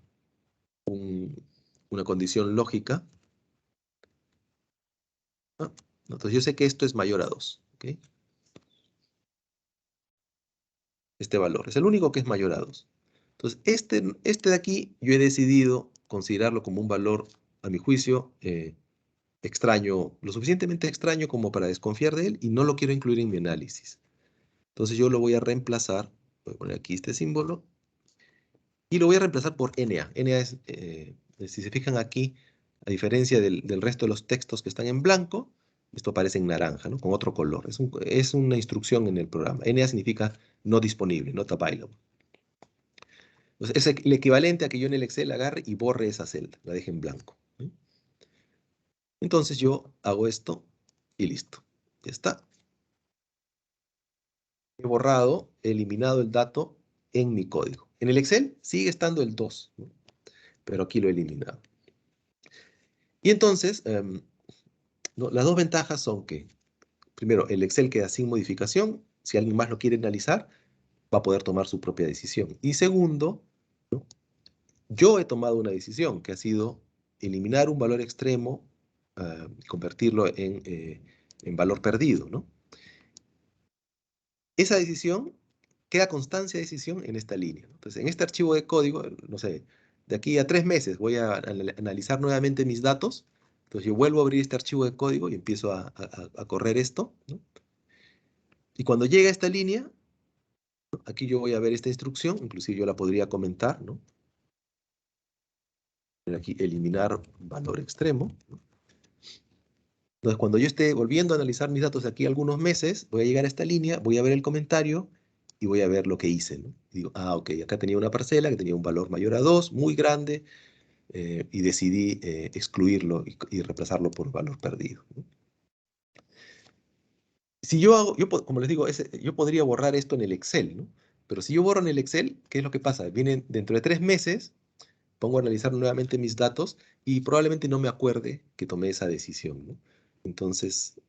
condición lógica, ¿no? Entonces yo sé que esto es mayor a 2, ¿ok? Este valor es el único que es mayor a 2. Entonces, este de aquí yo he decidido considerarlo como un valor, a mi juicio, extraño, lo suficientemente extraño como para desconfiar de él y no lo quiero incluir en mi análisis. Entonces yo lo voy a reemplazar, voy a poner aquí este símbolo, y lo voy a reemplazar por NA. NA es, si se fijan aquí, a diferencia del resto de los textos que están en blanco, esto aparece en naranja, ¿no? Con otro color. Es una instrucción en el programa. NA significa no disponible, not available. Entonces, es el equivalente a que yo en el Excel agarre y borre esa celda, la deje en blanco, ¿sí? Entonces yo hago esto y listo. Ya está. He borrado, he eliminado el dato en mi código. En el Excel sigue estando el 2, ¿no? Pero aquí lo he eliminado. Y entonces, ¿no? Las dos ventajas son que, primero, el Excel queda sin modificación. Si alguien más lo quiere analizar, va a poder tomar su propia decisión. Y segundo, ¿no? Yo he tomado una decisión que ha sido eliminar un valor extremo, convertirlo en valor perdido, ¿no? Esa decisión, queda constancia de decisión en esta línea, ¿no? Entonces, en este archivo de código, no sé, de aquí a 3 meses voy a analizar nuevamente mis datos. Entonces yo vuelvo a abrir este archivo de código y empiezo a correr esto, ¿no? Y cuando llega a esta línea, ¿no? Aquí yo voy a ver esta instrucción, inclusive yo la podría comentar, ¿no? Aquí eliminar valor extremo, ¿no? Entonces, cuando yo esté volviendo a analizar mis datos de aquí a algunos meses, voy a llegar a esta línea, voy a ver el comentario y voy a ver lo que hice, ¿no? Y digo, ok, acá tenía una parcela que tenía un valor mayor a 2, muy grande, y decidí excluirlo y reemplazarlo por valor perdido, ¿no? Si yo hago, como les digo, yo podría borrar esto en el Excel, ¿no? Pero si yo borro en el Excel, ¿qué es lo que pasa? Vienen dentro de 3 meses, pongo a analizar nuevamente mis datos y probablemente no me acuerde que tomé esa decisión, ¿no? Entonces,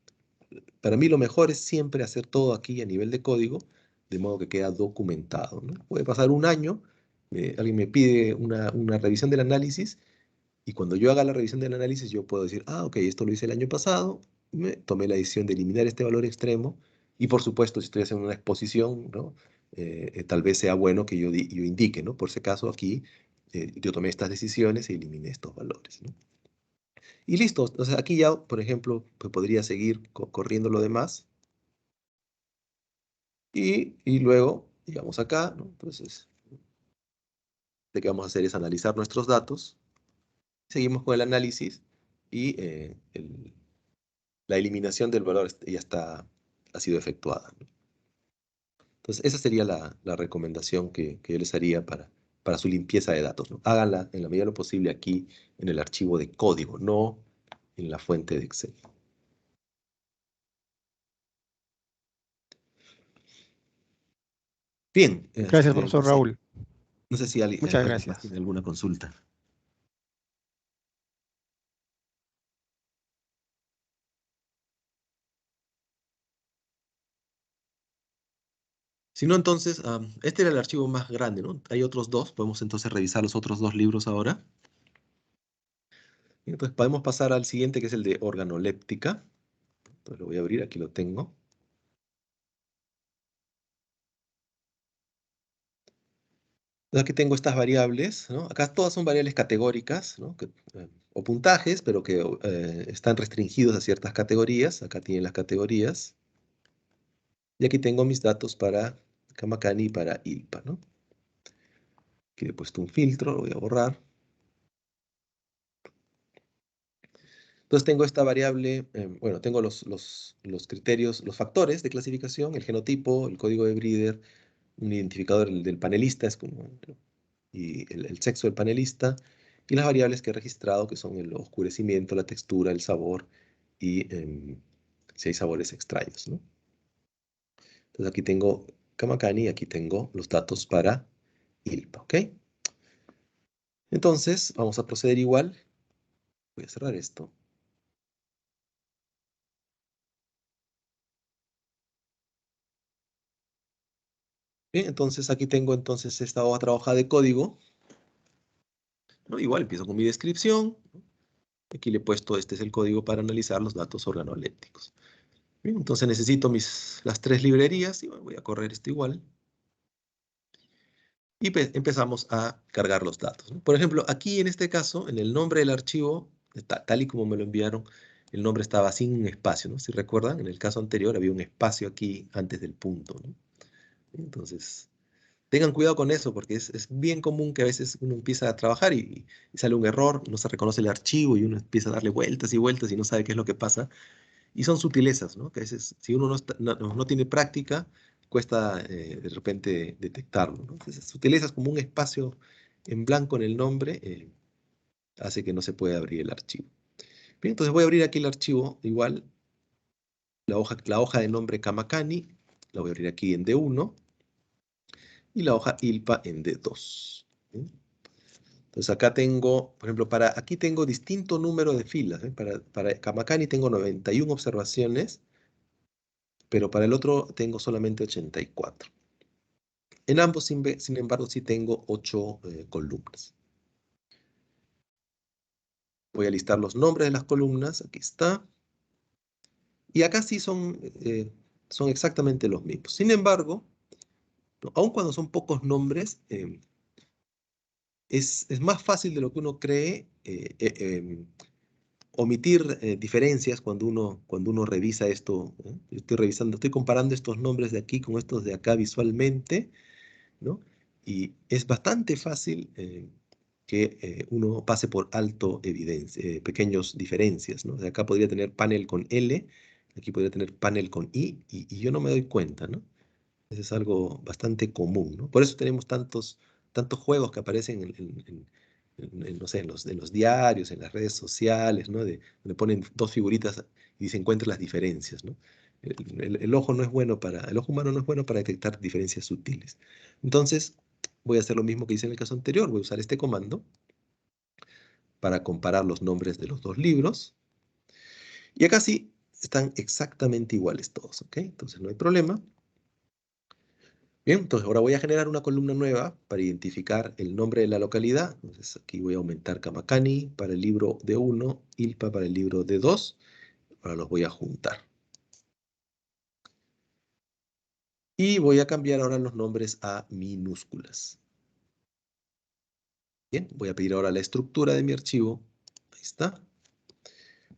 para mí lo mejor es siempre hacer todo aquí a nivel de código, de modo que queda documentado, ¿no? Puede pasar un año, alguien me pide una revisión del análisis y cuando yo haga la revisión del análisis yo puedo decir, ah, ok, esto lo hice el año pasado, tomé la decisión de eliminar este valor extremo y por supuesto si estoy haciendo una exposición, ¿no? Tal vez sea bueno que yo indique, ¿no? Por si acaso aquí yo tomé estas decisiones y eliminé estos valores, ¿no? Y listo. O sea, aquí ya, por ejemplo, pues podría seguir corriendo lo demás y luego Llegamos acá, ¿no? Entonces, lo que vamos a hacer es analizar nuestros datos. Seguimos con el análisis y la eliminación del valor ya ha sido efectuada, ¿no? Entonces, esa sería la recomendación que yo les haría para su limpieza de datos, ¿no? Háganla en la medida de lo posible aquí en el archivo de código, no en la fuente de Excel. Bien, Gracias, profesor Raúl. no sé si Muchas alguien más gracias. tiene alguna consulta. Si no, entonces, este era el archivo más grande, ¿no? Hay otros dos, podemos entonces revisar los otros dos libros ahora. Y entonces podemos pasar al siguiente, que es el de organoléptica. Entonces lo voy a abrir, aquí lo tengo. Entonces aquí tengo estas variables, ¿no? Acá todas son variables categóricas, ¿no? O puntajes, pero que están restringidos a ciertas categorías. Acá tienen las categorías. Y aquí tengo mis datos para Kamakani y para ILPA, ¿no? Aquí le he puesto un filtro, lo voy a borrar. Entonces tengo esta variable, bueno, tengo los criterios, los factores de clasificación, el genotipo, el código de breeder, un identificador del panelista, es como, y el sexo del panelista, y las variables que he registrado, que son el oscurecimiento, la textura, el sabor, y si hay sabores extraños, ¿no? Entonces aquí tengo Kamakani y aquí tengo los datos para ILPA, ¿ok? Entonces vamos a proceder igual. Voy a cerrar esto. Bien, entonces aquí tengo entonces esta otra hoja de código, ¿no? Igual empiezo con mi descripción. Aquí le he puesto, este es el código para analizar los datos organolépticos. Bien, entonces necesito las tres librerías y voy a correr esto igual. Y empezamos a cargar los datos, ¿no? Por ejemplo, aquí en este caso, en el nombre del archivo, tal y como me lo enviaron, el nombre estaba sin un espacio, ¿no? Si recuerdan, en el caso anterior había un espacio aquí antes del punto, ¿no? Entonces, tengan cuidado con eso, porque es bien común que a veces uno empieza a trabajar y sale un error, no se reconoce el archivo y uno empieza a darle vueltas y vueltas y no sabe qué es lo que pasa. Y son sutilezas, ¿no? Que a veces, si uno no tiene práctica, cuesta de repente detectarlo, ¿no? Entonces, sutilezas como un espacio en blanco en el nombre, hace que no se pueda abrir el archivo. Bien, entonces voy a abrir aquí el archivo, igual, la hoja de nombre Kamakani, la voy a abrir aquí en D1, y la hoja ILPA en D2. ¿Sí? Entonces acá tengo, por ejemplo, aquí tengo distinto número de filas, ¿eh? Para Kamakani tengo 91 observaciones, pero para el otro tengo solamente 84. En ambos, sin embargo, sí tengo 8 columnas. Voy a listar los nombres de las columnas, aquí está. Y acá sí son exactamente los mismos. Sin embargo, ¿no? Aun cuando son pocos nombres, es más fácil de lo que uno cree omitir diferencias cuando uno revisa esto, ¿eh? Yo estoy revisando, estoy comparando estos nombres de aquí con estos de acá visualmente, ¿no? Y es bastante fácil que uno pase por alto pequeñas diferencias, ¿no? O sea, acá podría tener panel con L, aquí podría tener panel con I, y yo no me doy cuenta, ¿no? Eso es algo bastante común, ¿no? Por eso tenemos tantos juegos que aparecen no sé, en los diarios, en las redes sociales, ¿no? Donde ponen dos figuritas y se encuentran las diferencias, ¿no? El ojo no es bueno el ojo humano no es bueno para detectar diferencias sutiles. Entonces, voy a hacer lo mismo que hice en el caso anterior. Voy a usar este comando para comparar los nombres de los dos libros. Y acá sí están exactamente iguales todos, ¿ok? Entonces no hay problema. Bien, entonces ahora voy a generar una columna nueva para identificar el nombre de la localidad. Entonces aquí voy a aumentar Kamakani para el libro D1, ILPA para el libro D2. Ahora los voy a juntar. Y voy a cambiar ahora los nombres a minúsculas. Bien, voy a pedir ahora la estructura de mi archivo. Ahí está.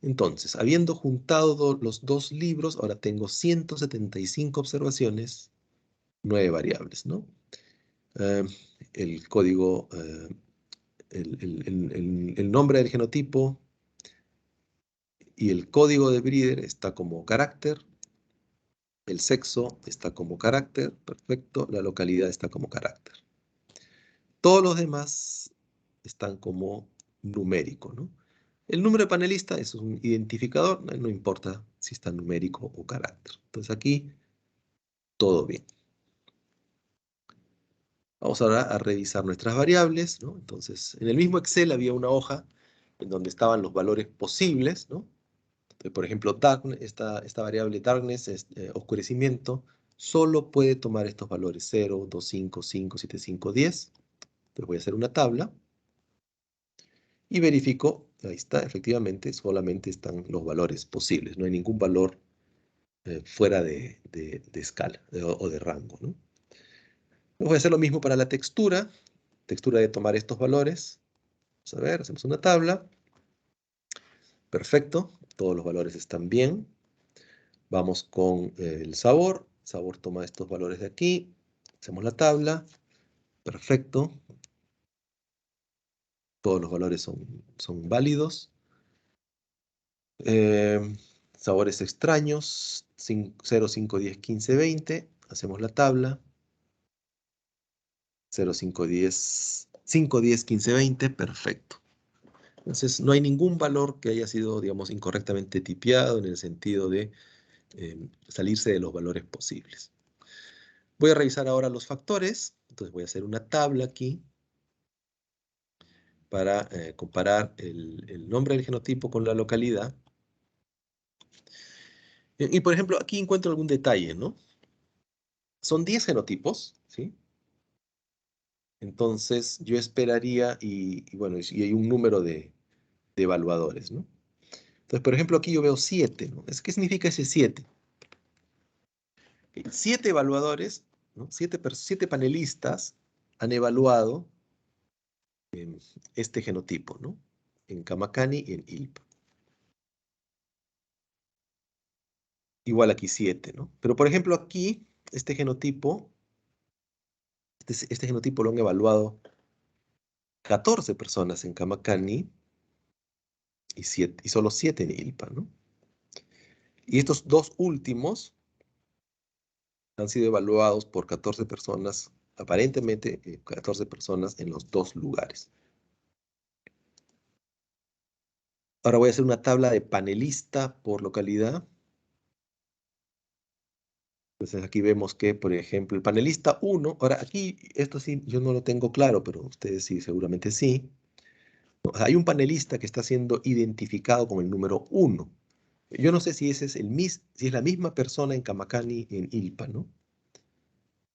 Entonces, habiendo juntado los dos libros, ahora tengo 175 observaciones 9 variables, ¿no? El código, el nombre del genotipo y el código de breeder está como carácter, el sexo está como carácter, perfecto, la localidad está como carácter. Todos los demás están como numérico, ¿no? El número de panelista es un identificador, no importa si está numérico o carácter. Entonces aquí, todo bien. Vamos ahora a revisar nuestras variables, ¿no? Entonces, en el mismo Excel había una hoja en donde estaban los valores posibles, ¿no? Entonces, por ejemplo, esta variable darkness, es, oscurecimiento, solo puede tomar estos valores 0, 2, 5, 5, 7, 5, 10. Entonces voy a hacer una tabla y verifico, ahí está, efectivamente, solamente están los valores posibles, no hay ningún valor fuera de escala o de rango, ¿no? Voy a hacer lo mismo para la textura. Textura de tomar estos valores. Vamos a ver, hacemos una tabla. Perfecto, todos los valores están bien. Vamos con el sabor. Sabor toma estos valores de aquí. Hacemos la tabla. Perfecto. Todos los valores son válidos. Sabores extraños. 0, 5, 10, 15, 20. Hacemos la tabla. 0, 5, 10, 5, 10, 15, 20. Perfecto. Entonces, no hay ningún valor que haya sido, digamos, incorrectamente tipeado en el sentido de salirse de los valores posibles. Voy a revisar ahora los factores. Entonces voy a hacer una tabla aquí para comparar el nombre del genotipo con la localidad. Y, por ejemplo, aquí encuentro algún detalle, ¿no? Son 10 genotipos, ¿sí? Entonces yo esperaría, bueno, y hay un número de evaluadores, ¿no? Entonces, por ejemplo, aquí yo veo 7, ¿no? ¿Qué significa ese 7? 7 evaluadores, ¿no? 7 panelistas han evaluado este genotipo, ¿no? En Kamakani y en ILPA. Igual aquí 7, ¿no? Pero por ejemplo aquí, este genotipo lo han evaluado 14 personas en Kamakani y solo 7 en ILPA, ¿no? Y estos dos últimos han sido evaluados por 14 personas, aparentemente 14 personas en los dos lugares. Ahora voy a hacer una tabla de panelista por localidad. Entonces aquí vemos que, por ejemplo, el panelista 1, ahora aquí, esto sí, yo no lo tengo claro, pero ustedes sí, seguramente sí. Hay un panelista que está siendo identificado con el número 1. Yo no sé si ese es si es la misma persona en Kamakani y en ILPA, ¿no?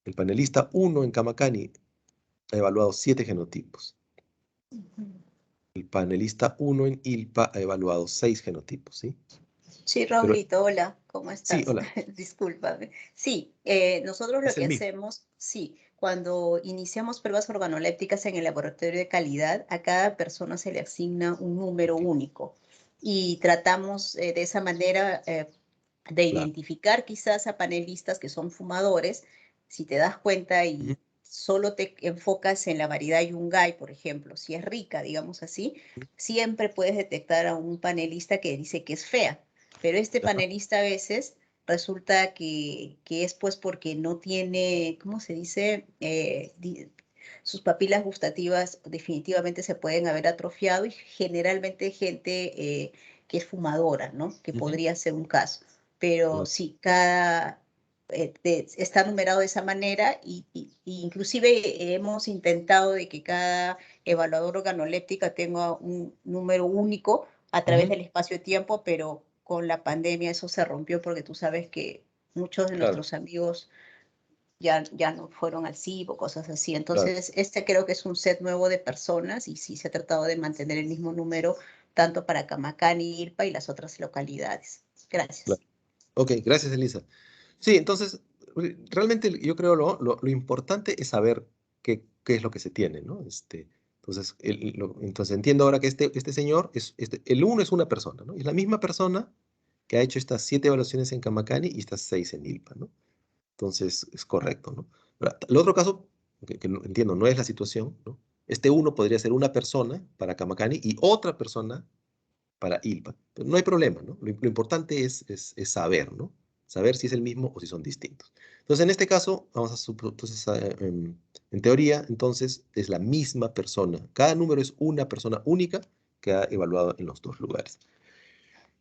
El panelista 1 en Kamakani ha evaluado 7 genotipos. El panelista 1 en ILPA ha evaluado 6 genotipos, ¿sí? Sí, Pero Raulito, hola, ¿cómo sí, estás? hola, Discúlpame. Sí, nosotros lo es que el mismo. hacemos, sí, cuando iniciamos pruebas organolépticas en el laboratorio de calidad, a cada persona se le asigna un número Ok, único y tratamos de esa manera de claro. identificar quizás a panelistas que son fumadores. Si te das cuenta Ujú, y solo te enfocas en la variedad Yungay, por ejemplo, si es rica, digamos así, ujú. siempre puedes detectar a un panelista que dice que es fea, pero este Ajá, panelista a veces resulta que es pues porque no tiene, ¿cómo se dice? Sus papilas gustativas definitivamente se pueden haber atrofiado y generalmente gente que es fumadora, ¿no? Que ujú, podría ser un caso. Pero claro, sí, está numerado de esa manera y inclusive hemos intentado de que cada evaluador organoléptica tenga un número único a través ujú, del espacio-tiempo, pero con la pandemia eso se rompió porque tú sabes que muchos de claro, nuestros amigos ya no fueron al CIB o cosas así. claro. Entonces, este creo que es un set nuevo de personas y sí se ha tratado de mantener el mismo número tanto para Camacani, Irpa y las otras localidades. Claro. Gracias. Ok, gracias, Elisa. Sí, entonces, realmente yo creo lo importante es saber qué es lo que se tiene, ¿no? Entonces, entonces entiendo ahora que este señor, el uno es una persona, ¿no? Es la misma persona que ha hecho estas 7 evaluaciones en Kamakani y estas 6 en ILPA, ¿no? Entonces, es correcto, ¿no? Ahora, el otro caso, que no, entiendo, no es la situación, ¿no? Este uno podría ser una persona para Kamakani y otra persona para ILPA. Pero no hay problema, ¿no? Lo importante es saber, ¿no? Saber si es el mismo o si son distintos. Entonces, en este caso, vamos a entonces, en teoría, entonces, es la misma persona. Cada número es una persona única que ha evaluado en los dos lugares.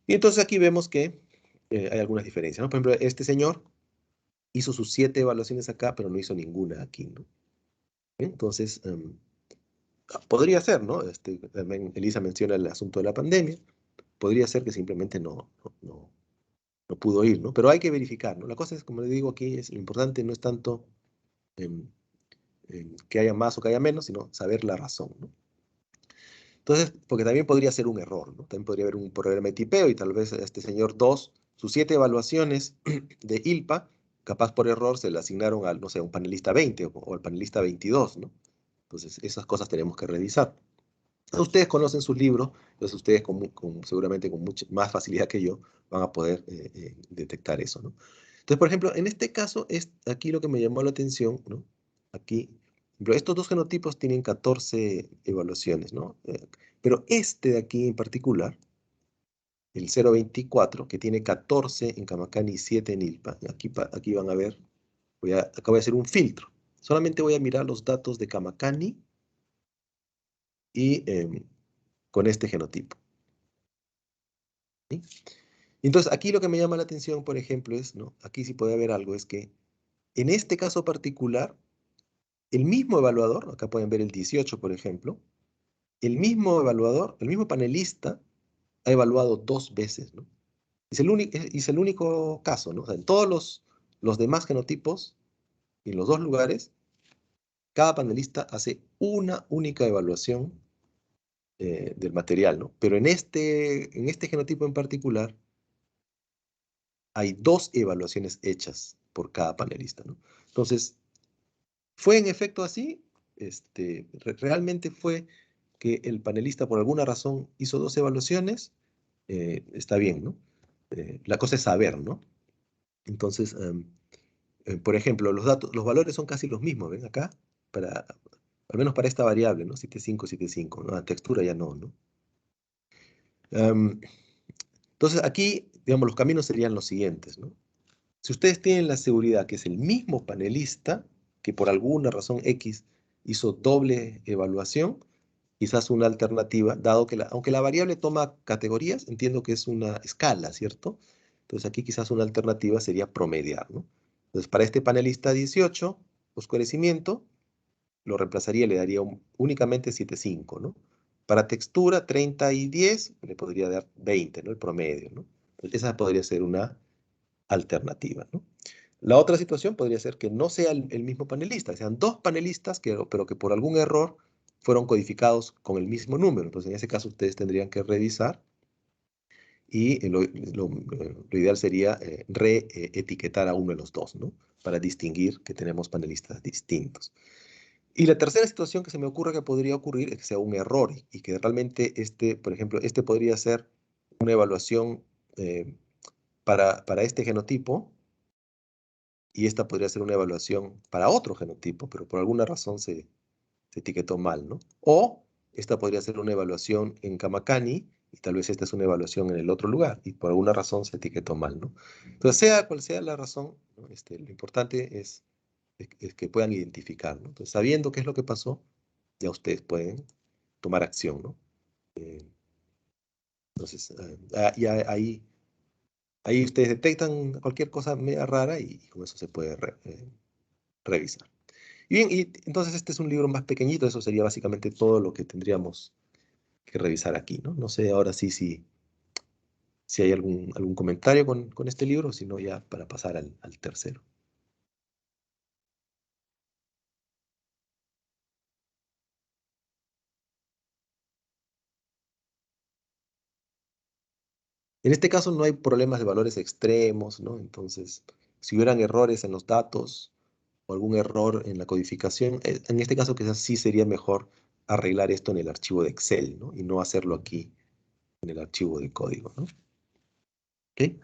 Y entonces aquí vemos que hay algunas diferencias, ¿no? Por ejemplo, este señor hizo sus 7 evaluaciones acá, pero no hizo ninguna aquí, ¿no? Entonces, podría ser, ¿no? También Elisa menciona el asunto de la pandemia. Podría ser que simplemente no pudo ir, ¿no? Pero hay que verificar, ¿no? La cosa es, como le digo aquí, lo importante no es tanto em, que haya más o que haya menos, sino saber la razón, ¿no? Entonces, porque también podría ser un error, ¿no? También podría haber un problema de tipeo y tal vez a este señor 2, sus 7 evaluaciones de ILPA, capaz por error se le asignaron al, no sé, un panelista 20 o al panelista 22, ¿no? Entonces, esas cosas tenemos que revisar. Ustedes conocen sus libros, entonces ustedes seguramente con mucha más facilidad que yo van a poder detectar eso, ¿no? Entonces, por ejemplo, en este caso, aquí lo que me llamó la atención, ¿no? Aquí, pero estos dos genotipos tienen 14 evaluaciones, ¿no? Pero este de aquí en particular, el 024, que tiene 14 en Kamakani y 7 en ILPA, aquí van a ver, acá voy a hacer un filtro. Solamente voy a mirar los datos de Kamakani y con este genotipo. ¿Sí? Entonces, aquí lo que me llama la atención, por ejemplo, es, ¿no? Aquí sí puede haber algo, es que en este caso particular, el mismo evaluador, acá pueden ver el 18, por ejemplo, el mismo evaluador, el mismo panelista, ha evaluado 2 veces, ¿no? Es el único caso, ¿no? O sea, en todos los demás genotipos, en los 2 lugares, cada panelista hace una única evaluación del material, ¿no? Pero en este genotipo en particular, hay 2 evaluaciones hechas por cada panelista, ¿no? Entonces, ¿fue en efecto así? Realmente fue que el panelista por alguna razón hizo 2 evaluaciones, está bien, ¿no? La cosa es saber, ¿no? Entonces, por ejemplo, los valores son casi los mismos, ¿ven acá? Al menos para esta variable, ¿no? 75, 75, ¿no? La textura ya no, ¿no? Entonces, aquí, digamos, los caminos serían los siguientes, ¿no? Si ustedes tienen la seguridad que es el mismo panelista, que por alguna razón X hizo doble evaluación, quizás una alternativa, dado que aunque la variable toma categorías, entiendo que es una escala, ¿cierto? Entonces aquí quizás una alternativa sería promediar, ¿no? Entonces para este panelista 18, oscurecimiento, lo reemplazaría, le daría únicamente 7,5, ¿no? Para textura 30 y 10, le podría dar 20, ¿no? El promedio, ¿no? Entonces esa podría ser una alternativa, ¿no? La otra situación podría ser que no sea el mismo panelista, sean 2 panelistas, pero que por algún error fueron codificados con el mismo número. Entonces, en ese caso, ustedes tendrían que revisar y lo ideal sería reetiquetar a uno de los 2, ¿no? Para distinguir que tenemos panelistas distintos. Y la tercera situación que se me ocurre que podría ocurrir es que sea un error y que realmente por ejemplo, podría ser una evaluación para este genotipo, y esta podría ser una evaluación para otro genotipo, pero por alguna razón se etiquetó mal, ¿no? O esta podría ser una evaluación en Kamakani y tal vez esta es una evaluación en el otro lugar y por alguna razón se etiquetó mal, ¿no? Entonces, sea cual sea la razón, ¿no? Lo importante es que puedan identificar, ¿no? Entonces, sabiendo qué es lo que pasó, ya ustedes pueden tomar acción, ¿no? Eh, entonces, ya ahí ustedes detectan cualquier cosa media rara y con eso se puede revisar. Y bien, y entonces este es un libro más pequeñito, eso sería básicamente todo lo que tendríamos que revisar aquí, ¿no? No sé ahora sí si hay algún comentario con este libro, si no ya para pasar al tercero. En este caso no hay problemas de valores extremos, ¿no? Entonces, si hubieran errores en los datos o algún error en la codificación, en este caso quizás sí sería mejor arreglar esto en el archivo de Excel, ¿no? Y no hacerlo aquí en el archivo de código, ¿no? ¿Ok?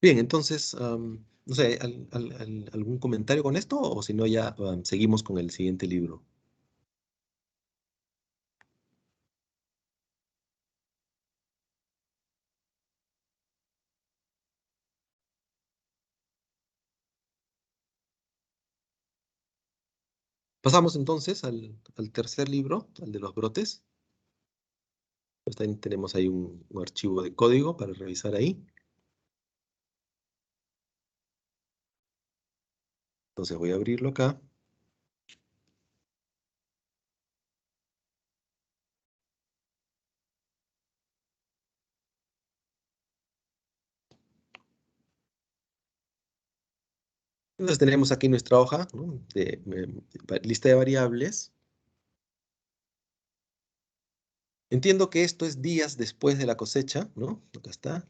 Bien, entonces, no sé, ¿algún comentario con esto? O si no, ya seguimos con el siguiente libro. Pasamos entonces al tercer libro, al de los brotes. Pues también tenemos ahí un archivo de código para revisar ahí. Entonces voy a abrirlo acá. Entonces tenemos aquí nuestra hoja, ¿no?, de lista de variables. Entiendo que esto es días después de la cosecha, ¿no? Acá está.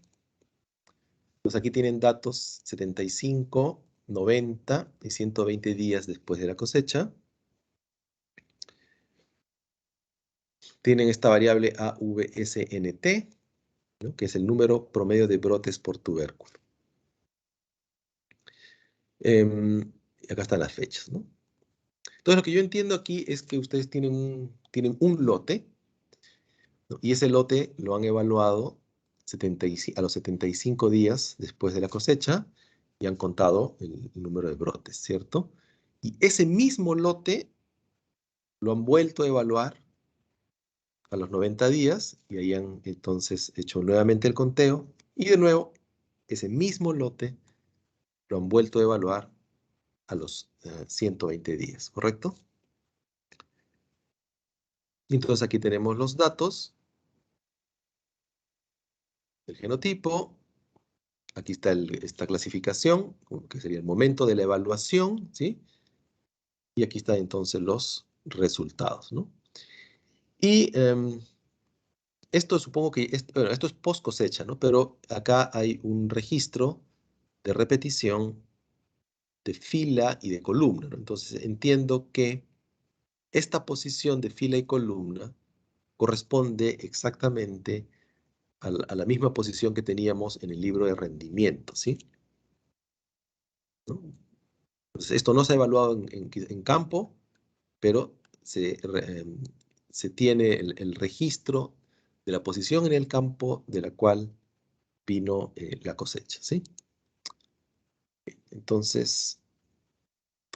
Pues aquí tienen datos 75, 90 y 120 días después de la cosecha. Tienen esta variable AVSNT, ¿no?, que es el número promedio de brotes por tubérculo. Y acá están las fechas, ¿no? Entonces lo que yo entiendo aquí es que ustedes tienen un lote, ¿no?, y ese lote lo han evaluado a los 75 días después de la cosecha y han contado el número de brotes, ¿cierto? Y ese mismo lote lo han vuelto a evaluar a los 90 días y ahí han entonces hecho nuevamente el conteo y de nuevo ese mismo lote lo han vuelto a evaluar a los 120 días, ¿correcto? Entonces aquí tenemos los datos, el genotipo, aquí está esta clasificación, que sería el momento de la evaluación, ¿sí? Y aquí están entonces los resultados, ¿no? Y esto supongo que, bueno, esto es post cosecha, ¿no? Pero acá hay un registro de repetición de fila y de columna, ¿no? Entonces entiendo que esta posición de fila y columna corresponde exactamente a la misma posición que teníamos en el libro de rendimiento, ¿sí? ¿No? Entonces, esto no se ha evaluado en campo, pero se tiene el registro de la posición en el campo de la cual vino la cosecha, ¿sí? Entonces,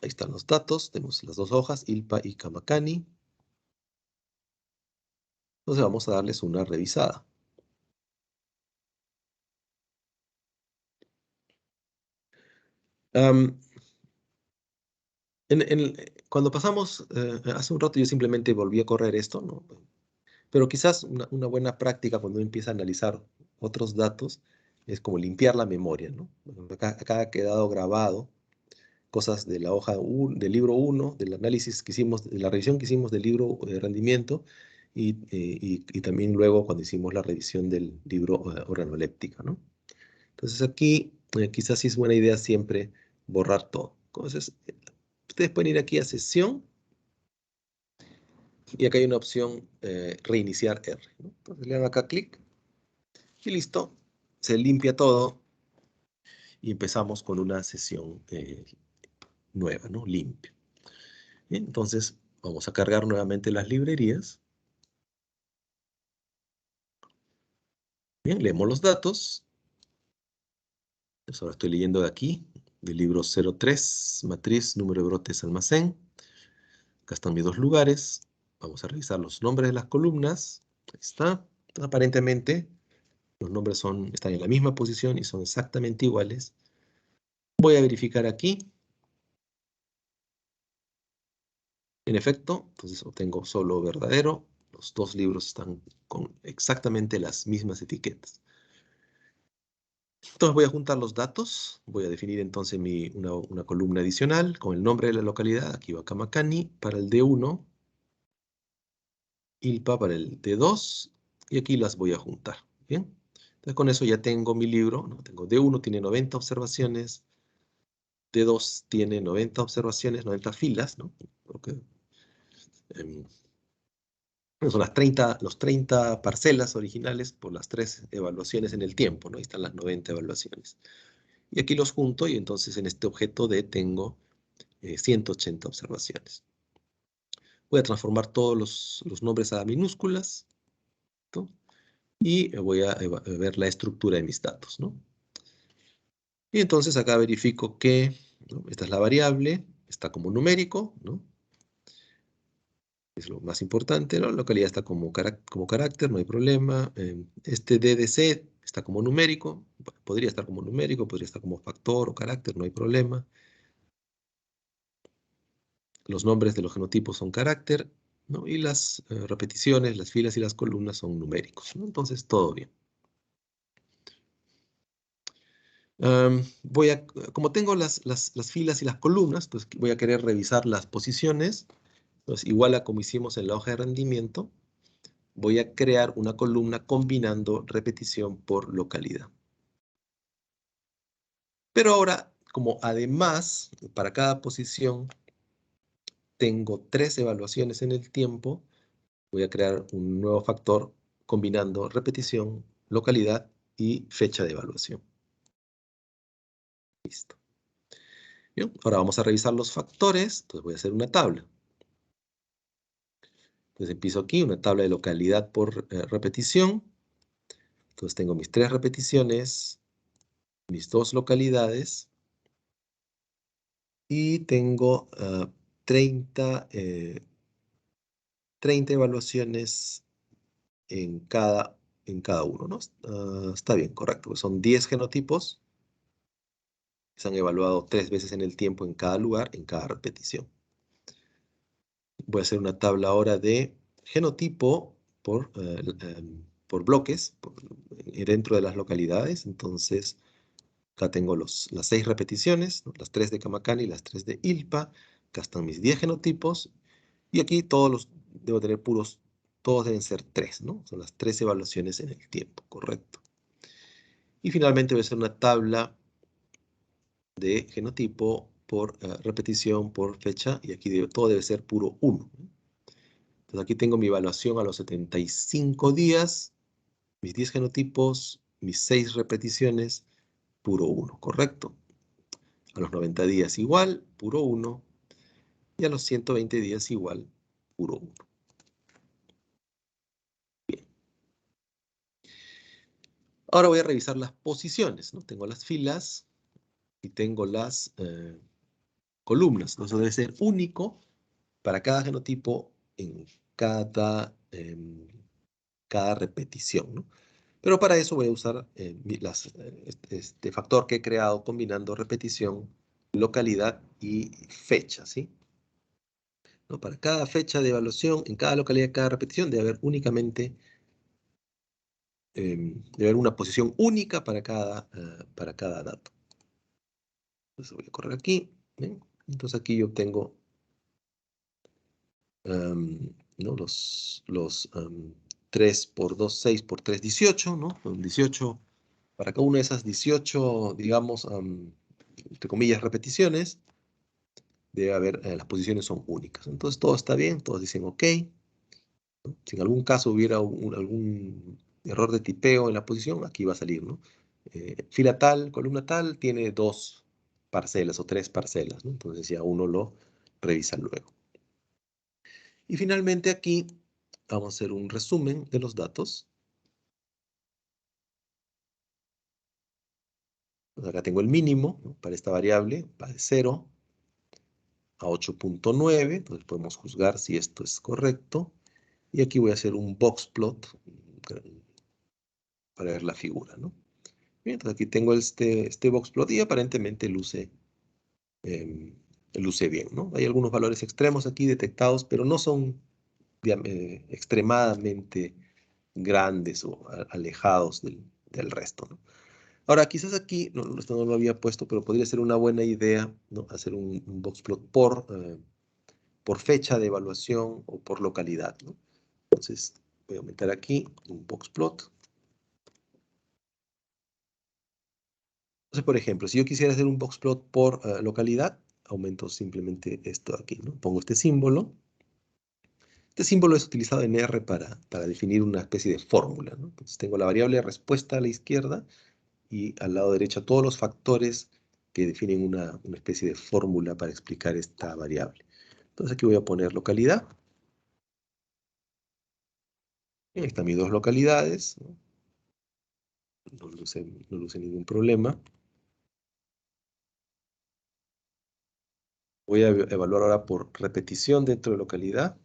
ahí están los datos, tenemos las dos hojas, ILPA y Kamakani. Entonces vamos a darles una revisada. Am, cuando pasamos, hace un rato yo simplemente volví a correr esto, ¿no? Pero quizás una buena práctica cuando uno empieza a analizar otros datos es como limpiar la memoria, ¿no? Bueno, acá ha quedado grabado cosas de la hoja del libro 1, del análisis que hicimos, de la revisión que hicimos del libro de rendimiento y también luego cuando hicimos la revisión del libro organoléptica, ¿no? Entonces aquí quizás sí es buena idea siempre borrar todo. Entonces, ustedes pueden ir aquí a sesión y acá hay una opción reiniciar R, ¿no? Entonces le dan acá clic y listo. Se limpia todo y empezamos con una sesión nueva, ¿no? Limpia. Bien, entonces vamos a cargar nuevamente las librerías. Bien, leemos los datos. Entonces ahora estoy leyendo de aquí, del libro 03, matriz, número de brotes, almacén. Acá están mis dos lugares. Vamos a revisar los nombres de las columnas. Ahí está. Aparentemente, los nombres están en la misma posición y son exactamente iguales. Voy a verificar aquí. En efecto, entonces obtengo solo verdadero. Los dos libros están con exactamente las mismas etiquetas. Entonces voy a juntar los datos. Voy a definir entonces una columna adicional con el nombre de la localidad. Aquí va Kamakani para el D1. ILPA para el D2. Y aquí las voy a juntar. Bien. Entonces con eso ya tengo mi libro, ¿no? Tengo D1 tiene 90 observaciones. D2 tiene 90 observaciones, 90 filas, ¿no? Okay. Son los 30 parcelas originales por las 3 evaluaciones en el tiempo, ¿no? Ahí están las 90 evaluaciones. Y aquí los junto y entonces en este objeto D tengo 180 observaciones. Voy a transformar todos los nombres a minúsculas, ¿no? Y voy a ver la estructura de mis datos, ¿no? Y entonces acá verifico que, ¿no?, esta es la variable, está como numérico, ¿no? Es lo más importante, ¿no? La localidad está como carácter, no hay problema. Este DDC está como numérico, podría estar como numérico, podría estar como factor o carácter, no hay problema. Los nombres de los genotipos son carácter, ¿no? Y las repeticiones, las filas y las columnas son numéricos, ¿no? Entonces, todo bien. Como tengo las filas y las columnas, pues voy a querer revisar las posiciones. Entonces, igual a como hicimos en la hoja de rendimiento, voy a crear una columna combinando repetición por localidad. Pero ahora, como además, para cada posición, tengo 3 evaluaciones en el tiempo, voy a crear un nuevo factor combinando repetición, localidad y fecha de evaluación. Listo. Bien, ahora vamos a revisar los factores. Entonces voy a hacer una tabla. Entonces empiezo aquí, una tabla de localidad por repetición. Entonces tengo mis 3 repeticiones, mis 2 localidades, y tengo 30 evaluaciones en cada uno, ¿no? Está bien, correcto. Son 10 genotipos que se han evaluado 3 veces en el tiempo en cada lugar, en cada repetición. Voy a hacer una tabla ahora de genotipo por bloques dentro de las localidades. Entonces, acá tengo las 6 repeticiones, ¿no?, las 3 de Camacan y las 3 de ILPA. Acá están mis 10 genotipos. Y aquí debo tener puros, todos deben ser 3, ¿no? Son las 3 evaluaciones en el tiempo, correcto. Y finalmente voy a hacer una tabla de genotipo por repetición, por fecha, y aquí todo debe ser puro 1. Entonces aquí tengo mi evaluación a los 75 días, mis 10 genotipos, mis 6 repeticiones, puro 1, correcto. A los 90 días igual, puro 1, y a los 120 días igual, puro 1. Ahora voy a revisar las posiciones, ¿no? Tengo las filas y tengo las columnas. Entonces debe ser único para cada genotipo en cada repetición, ¿no? Pero para eso voy a usar este factor que he creado combinando repetición, localidad y fecha, ¿sí? ¿No? Para cada fecha de evaluación, en cada localidad, cada repetición, debe haber únicamente debe haber una posición única para cada dato. Entonces voy a correr aquí, ¿ven? Entonces aquí yo obtengo ¿no? los 3 por 2, 6 por 3, 18, ¿no? Son 18, para cada una de esas 18, digamos, entre comillas, repeticiones, debe haber, las posiciones son únicas. Entonces todo está bien, todos dicen OK. ¿No? Si en algún caso hubiera algún error de tipeo en la posición, aquí va a salir, ¿no? Fila tal, columna tal, tiene 2 parcelas o 3 parcelas, ¿no? Entonces ya uno lo revisa luego. Y finalmente aquí vamos a hacer un resumen de los datos. Pues acá tengo el mínimo, ¿no?, para esta variable, va de 0 a 8.9, entonces podemos juzgar si esto es correcto. Y aquí voy a hacer un box plot para ver la figura, ¿no? Bien, entonces aquí tengo este box plot y aparentemente luce bien, ¿no? Hay algunos valores extremos aquí detectados, pero no son extremadamente grandes o alejados del resto, ¿no? Ahora, quizás aquí, esto no lo había puesto, pero podría ser una buena idea, ¿no?, hacer un box plot por fecha de evaluación o por localidad, ¿no? Entonces, voy a aumentar aquí un box plot. Entonces, por ejemplo, si yo quisiera hacer un box plot por localidad, aumento simplemente esto aquí, ¿no? Pongo este símbolo. Este símbolo es utilizado en R para definir una especie de fórmula, ¿no? Entonces tengo la variable respuesta a la izquierda y al lado derecho todos los factores que definen una especie de fórmula para explicar esta variable. Entonces aquí voy a poner localidad. Y ahí están mis dos localidades, ¿no? No luce ningún problema. Voy a evaluar ahora por repetición dentro de localidad.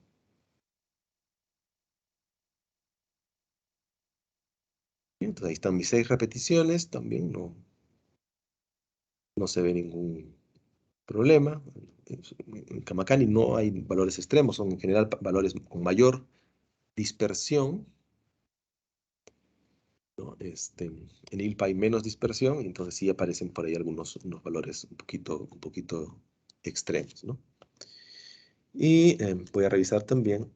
Entonces ahí están mis 6 repeticiones, también no se ve ningún problema. En Kamakani no hay valores extremos, son en general valores con mayor dispersión, ¿no? En ILPA hay menos dispersión, y entonces sí aparecen por ahí unos valores un poquito extremos, ¿no? Y voy a revisar también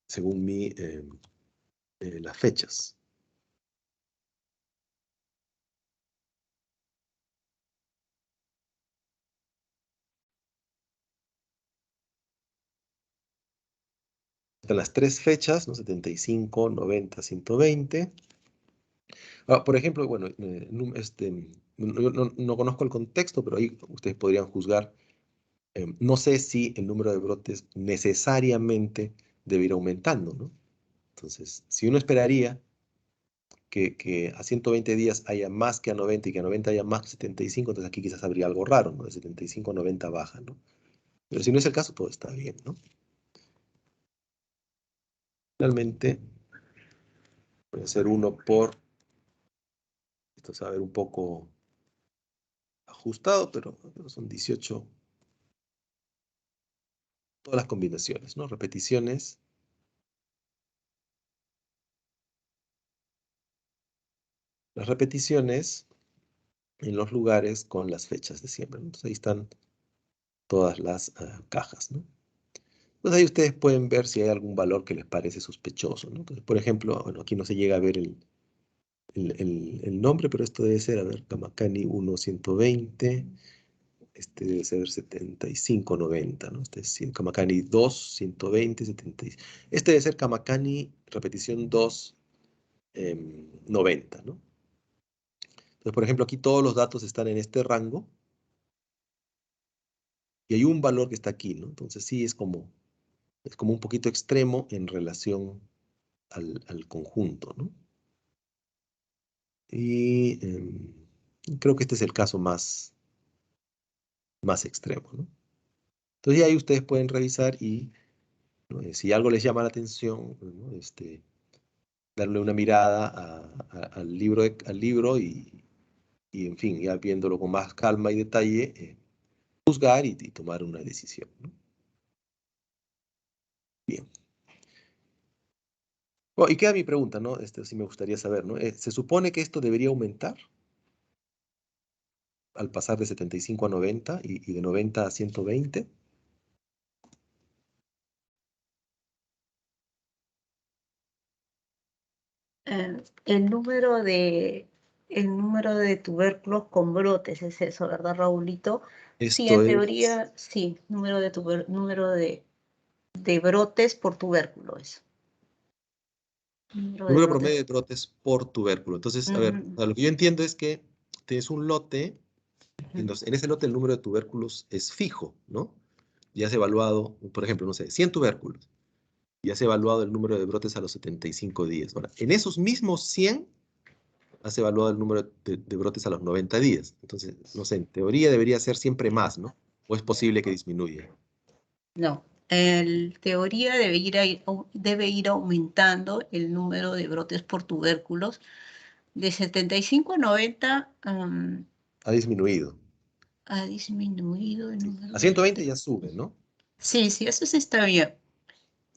según las fechas. Están las 3 fechas, ¿no? 75, 90, 120. Por ejemplo, bueno, yo no conozco el contexto, pero ahí ustedes podrían juzgar. No sé si el número de brotes necesariamente debe ir aumentando, ¿no? Entonces, si uno esperaría que a 120 días haya más que a 90 y que a 90 haya más que 75, entonces aquí quizás habría algo raro, ¿no? De 75 a 90 baja, ¿no? Pero si no es el caso, todo está bien, ¿no? Finalmente, voy a hacer uno por... Esto se va a ver un poco ajustado, pero son 18. Todas las combinaciones, ¿no? Repeticiones. Las repeticiones en los lugares con las fechas de siempre, ¿no? Entonces ahí están todas las cajas, ¿no? Entonces ahí ustedes pueden ver si hay algún valor que les parece sospechoso, ¿no? Entonces, por ejemplo, bueno, aquí no se llega a ver el nombre, pero esto debe ser, a ver, Kamakani 1.120, este debe ser 75.90, ¿no? Este es Kamakani 2, 120, 75. Este debe ser Kamakani repetición 2, 90, ¿no? Entonces, por ejemplo, aquí todos los datos están en este rango y hay un valor que está aquí, ¿no? Entonces sí es como un poquito extremo en relación al conjunto, ¿no? Y creo que este es el caso más extremo, ¿no? Entonces ahí ustedes pueden revisar y, ¿no? Si algo les llama la atención, ¿no? Darle una mirada al libro y, en fin, ya viéndolo con más calma y detalle, juzgar y tomar una decisión, ¿no? Bien. Bueno, y queda mi pregunta, ¿no? Sí me gustaría saber, ¿no? ¿Se supone que esto debería aumentar al pasar de 75 a 90 y de 90 a 120? El número de tubérculos con brotes es eso, ¿verdad, Raulito? Sí, Esto en es teoría, sí, número de brotes por tubérculo es. Número de número brotes. promedio de brotes por tubérculo. Entonces, a ver, Ujú, lo que yo entiendo es que tienes un lote, y ujú. en ese lote el número de tubérculos es fijo, ¿no? Ya has evaluado, por ejemplo, no sé, 100 tubérculos. Y has evaluado el número de brotes a los 75 días. Ahora, en esos mismos 100 has evaluado el número de brotes a los 90 días. Entonces, no sé, en teoría debería ser siempre más, ¿no? ¿O es posible que disminuya? No, en teoría debe ir aumentando el número de brotes por tubérculos. De 75 a 90 Ha disminuido. ha disminuido el Sí. número A de 120 brotes. ya sube, ¿no? Sí, sí, eso sí está bien.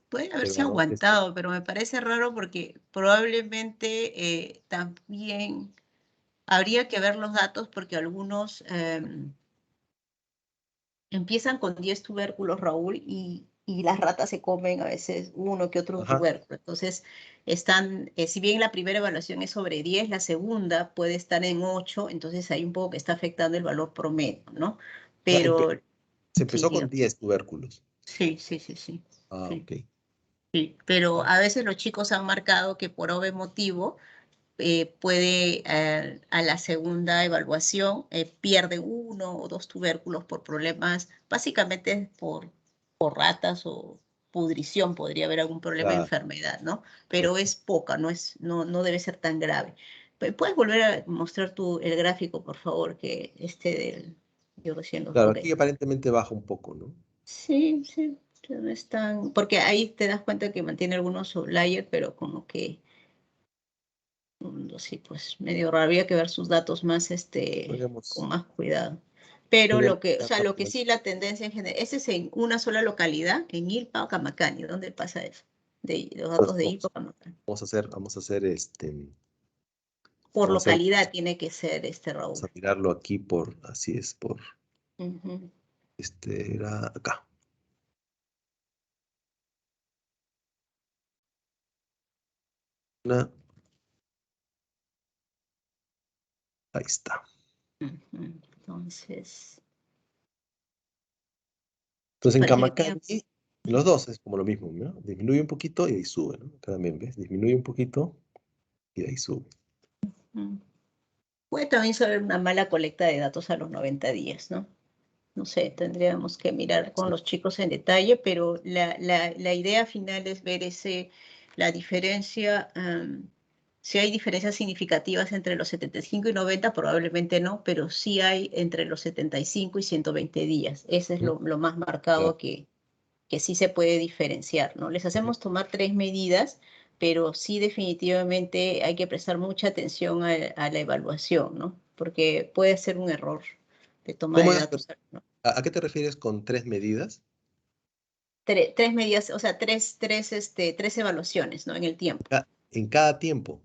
Puede Pero haberse a lo- este, aguantado, pero me parece raro porque probablemente también habría que ver los datos porque algunos empiezan con 10 tubérculos, Raúl, y las ratas se comen a veces uno que otro Ajá. tubérculo. Entonces, si bien la primera evaluación es sobre 10, la segunda puede estar en 8, entonces hay un poco que está afectando el valor promedio, ¿no? Ah, Pero, se sí, empezó con digo, 10 tubérculos. sí, sí, sí, sí, Ah, sí, ok. sí. Pero a veces los chicos han marcado que por obvio motivo puede a la segunda evaluación pierde 1 o 2 tubérculos por problemas, básicamente por ratas o pudrición, podría haber algún problema de Claro. enfermedad, ¿no? Pero es poca, no debe ser tan grave. ¿Puedes volver a mostrar el gráfico, por favor, que yo recién lo... Claro, ok. aquí aparentemente baja un poco, ¿no? Sí, no es tan... Porque ahí te das cuenta que mantiene algunos outliers, pero como que... sí, pues medio raro, había que ver sus datos más, con Podríamos, más cuidado. Pero podríamos o sea, lo que sí, la tendencia en general, ese es en una sola localidad, en Ilpa o Camacani. ¿Dónde pasa eso? Los datos de Ilpa o Camacani. vamos a hacer Por vamos a hacer, localidad tiene que ser vamos Raúl. a mirarlo aquí así es, Ujú. era acá. Ahí está. Ujú. Entonces, Entonces en parece que tenga... Camacani, en los dos es como lo mismo, ¿no? Disminuye un poquito y ahí sube, ¿no? Acá también, ¿ves? Disminuye un poquito y de ahí sube. Puede también ser una mala colecta de datos a los 90 días, ¿no? No sé, tendríamos que mirar con Sí. los chicos en detalle, pero la idea final es ver la diferencia, si hay diferencias significativas entre los 75 y 90, probablemente no, pero sí hay entre los 75 y 120 días. Ese es lo más marcado Claro. que sí se puede diferenciar, ¿no? Les hacemos tomar 3 medidas, pero sí definitivamente hay que prestar mucha atención a la evaluación, ¿no? Porque puede ser un error de toma ¿Cómo de es? datos, ¿no? ¿A qué te refieres con 3 medidas? Tres medidas, o sea, tres evaluaciones, ¿no? En el tiempo. En cada tiempo.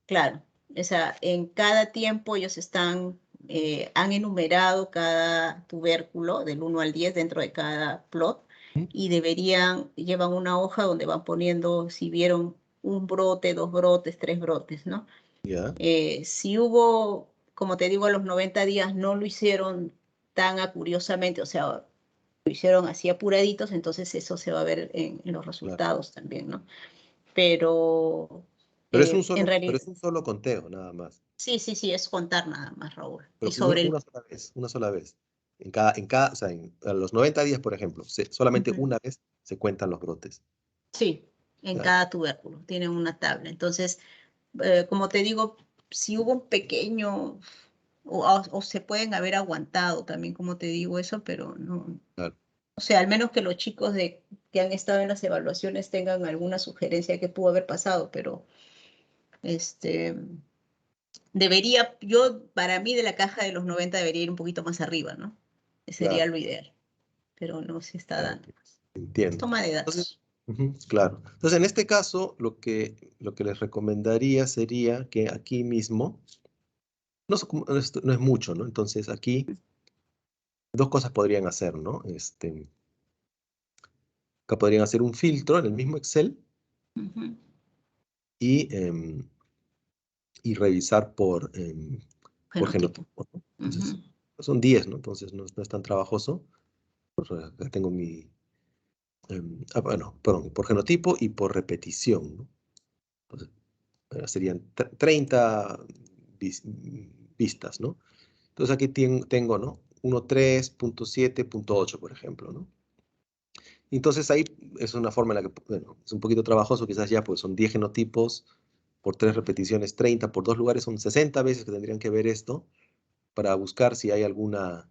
Claro. O sea, en cada tiempo ellos han enumerado cada tubérculo del 1 al 10 dentro de cada plot ¿Mm? y llevan una hoja donde van poniendo si vieron un brote, 2 brotes, 3 brotes, ¿no? Ya. Si hubo, como te digo, a los 90 días no lo hicieron tan curiosamente, o sea, lo hicieron así apuraditos, entonces eso se va a ver en los Claro. resultados también, ¿no? Pero Pero es en pero realidad, es un solo conteo, nada más. sí, es contar nada más, Raúl. Y Pero sobre una sola vez, una sola vez. O sea, a los 90 días, por ejemplo, solamente Ujú. una vez se cuentan los brotes. Sí, en Ya. cada tubérculo, tienen una tabla. Entonces, como te digo, si hubo un pequeño, o se pueden haber aguantado también, como te digo eso, pero no, Claro. o sea, al menos que los chicos que han estado en las evaluaciones tengan alguna sugerencia que pudo haber pasado, pero este, para mí de la caja de los 90 debería ir un poquito más arriba, ¿no? Sería Claro, lo ideal, pero no se está claro, dando. Es entiendo. toma de Entonces, datos. claro. Entonces, en este caso, lo que les recomendaría sería que aquí mismo, no es mucho, ¿no? Entonces, aquí dos cosas podrían hacer, ¿no? Acá podrían hacer un filtro en el mismo Excel Ujú. y revisar por Genotipo. genotipo, ¿no? Entonces, Ujú. son 10, ¿no? Entonces, no es tan trabajoso. Acá tengo bueno, perdón, por genotipo y por repetición, ¿no? Entonces, serían 30 vistas, ¿no? Entonces aquí tengo, ¿no? 1.3.7.8, por ejemplo, ¿no? Entonces ahí es una forma en la que, bueno, es un poquito trabajoso quizás ya, porque son 10 genotipos por 3 repeticiones, 30 por 2 lugares, son 60 veces que tendrían que ver esto para buscar si hay alguna,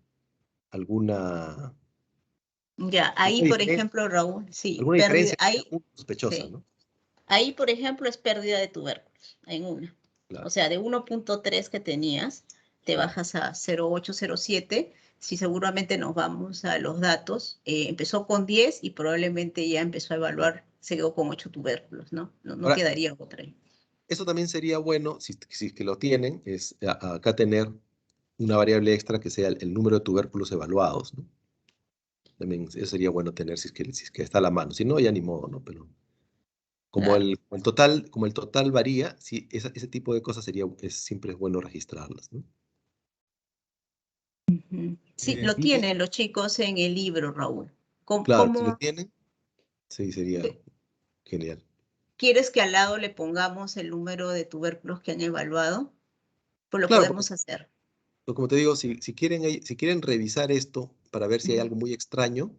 Ya, ahí, alguna por diferencia, ejemplo, Raúl, sí, alguna pérdida, diferencia que sea ahí, muy sospechosa, sí. ¿no? Ahí, por ejemplo, es pérdida de tubérculos en una. O Claro, sea, de 1.3 que tenías, te claro. bajas a 0.8, 0.7. Si seguramente nos vamos a los datos, empezó con 10 y probablemente ya empezó a Claro. evaluar, se quedó con 8 tubérculos, ¿no? No Ahora, quedaría otra ahí. eso también sería bueno, si es que lo tienen, es acá tener una variable extra que sea el número de tubérculos evaluados, ¿no? También eso sería bueno tener si es que está a la mano. Si no, ya ni modo, ¿no? Pero Claro. como el total varía, sí, ese tipo de cosas siempre es bueno registrarlas, ¿no? Ujú. Sí, lo Y tienen los chicos en el libro, Raúl. ¿Cómo, claro, si lo cómo- tienen, sí, sería genial. ¿Quieres que al lado le pongamos el número de tubérculos que han evaluado? Pues lo Claro, porque podemos hacer. como te digo, si quieren revisar esto para ver si hay Ujú. algo muy extraño,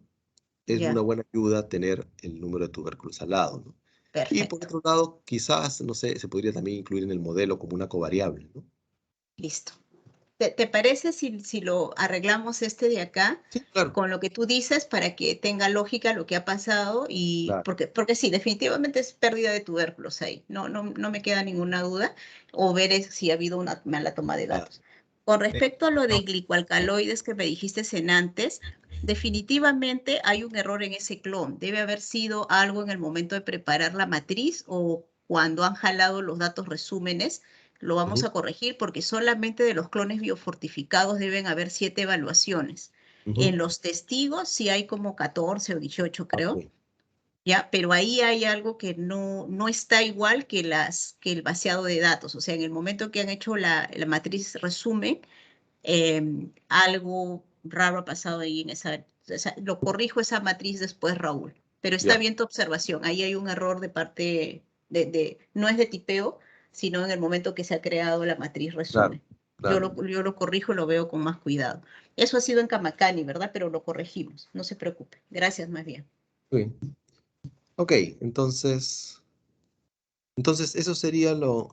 es una Ya, buena ayuda tener el número de tubérculos al lado, ¿no? Y por perfecto. otro lado, quizás, no sé, se podría también incluir en el modelo como una covariable, ¿no? Listo. ¿Te parece si lo arreglamos este de acá Sí, claro, con lo que tú dices para que tenga lógica lo que ha pasado? Y claro. porque sí, definitivamente es pérdida de tubérculos ahí. No me queda ninguna duda. O ver si ha habido una mala toma de Ah, datos. Con respecto a lo de No, glicoalcaloides que me dijiste en antes, definitivamente hay un error en ese clon. Debe haber sido algo en el momento de preparar la matriz o cuando han jalado los datos resúmenes. Lo vamos ujú, a corregir porque solamente de los clones biofortificados deben haber 7 evaluaciones. ujú. En los testigos sí hay como 14 o 18, creo, Ok, ya, pero ahí hay algo que no está igual que el vaciado de datos. O sea, en el momento que han hecho la matriz resumen, algo raro ha pasado ahí en lo corrijo esa matriz después, Raúl. Pero está ya, bien tu observación. Ahí hay un error de parte no es de tipeo, sino en el momento que se ha creado la matriz claro, resumen. claro. Yo lo corrijo y lo veo con más cuidado. Eso ha sido en Camacani, ¿verdad? Pero lo corregimos. No se preocupe. Gracias, más bien. Muy bien. Ok, entonces eso sería lo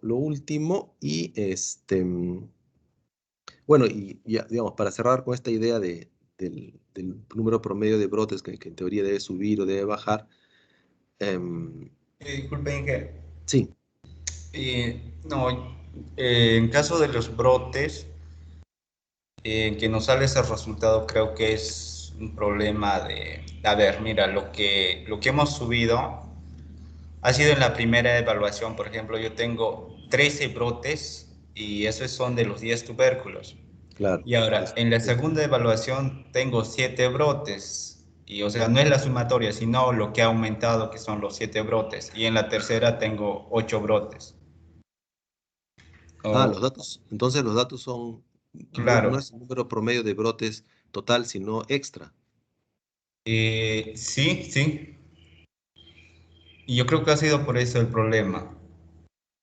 último y bueno, y ya, digamos, para cerrar con esta idea del número promedio de brotes que en teoría debe subir o debe bajar, em, disculpe, Inge. sí, No, en caso de los brotes, que nos sale ese resultado, creo que es un problema de, a ver, mira, lo que hemos subido ha sido en la primera evaluación. Por ejemplo, yo tengo 13 brotes y esos son de los 10 tubérculos. claro. Y ahora, en la segunda evaluación tengo 7 brotes. Y o sea, no es la sumatoria, sino lo que ha aumentado, que son los 7 brotes. Y en la tercera tengo 8 brotes. Ah, Oh, entonces los datos son, no claro. es el número promedio de brotes total, sino extra. Sí, sí. Y yo creo que ha sido por eso el problema.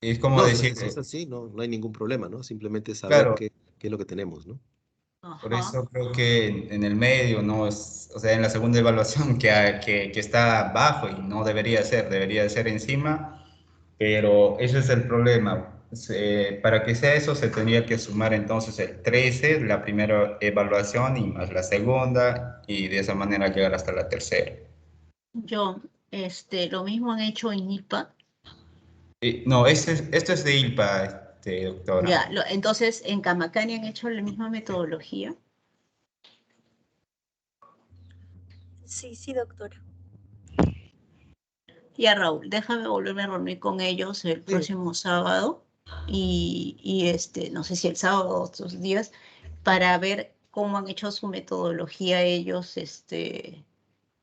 Es como No, decir, si es así, no hay ningún problema, ¿no? Simplemente saber claro, qué es lo que tenemos, ¿no? por Ajá. eso creo que en el medio, no es, o sea, en la segunda evaluación que está bajo y no debería ser encima, pero ese es el problema. Para que sea eso se tendría que sumar entonces el 13, la primera evaluación y más la segunda, y de esa manera llegar hasta la tercera. Yo, lo mismo han hecho en IPA. No, esto es de ILPA, doctora. Ya, entonces en Camacani han hecho la misma metodología. Sí, sí, doctora. Ya, Raúl, déjame volverme a reunir con ellos el Sí, próximo sábado no sé si el sábado o otros días, para ver cómo han hecho su metodología ellos, de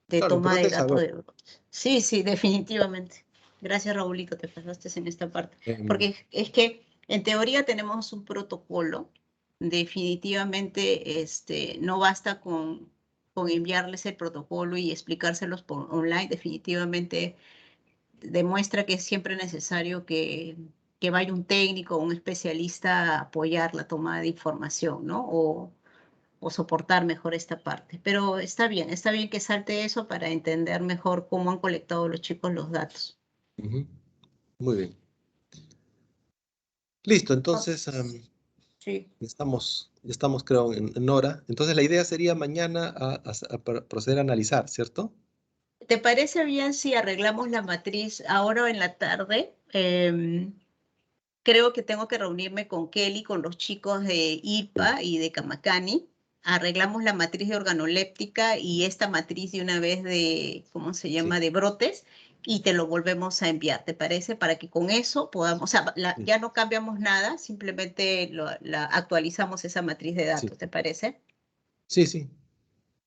claro, lo toma importante de es datos saber. de brotes. Sí, sí, definitivamente. Gracias, Raúlito, te pasaste en esta parte. Em, Porque es que en teoría tenemos un protocolo. Definitivamente, no basta con enviarles el protocolo y explicárselos por online. Definitivamente demuestra que es siempre necesario que vaya un técnico o un especialista a apoyar la toma de información, ¿no? O soportar mejor esta parte. Pero está bien que salte eso para entender mejor cómo han colectado los chicos los datos. ujú, muy bien. Listo, Ah, entonces sí. ya estamos creo en hora. Entonces la idea sería mañana proceder a analizar, ¿cierto? ¿Te parece bien si arreglamos la matriz ahora o en la tarde? Creo que tengo que reunirme con Kelly, con los chicos de Sí, IPA y de Camacani. Arreglamos la matriz de organoléptica y esta matriz de una vez de, ¿cómo se sí, llama?, de brotes, y te lo volvemos a enviar, ¿te parece? Para que con eso podamos, o sea, sí, ya no cambiamos nada, simplemente actualizamos esa matriz de sí, datos, ¿te parece? sí, sí,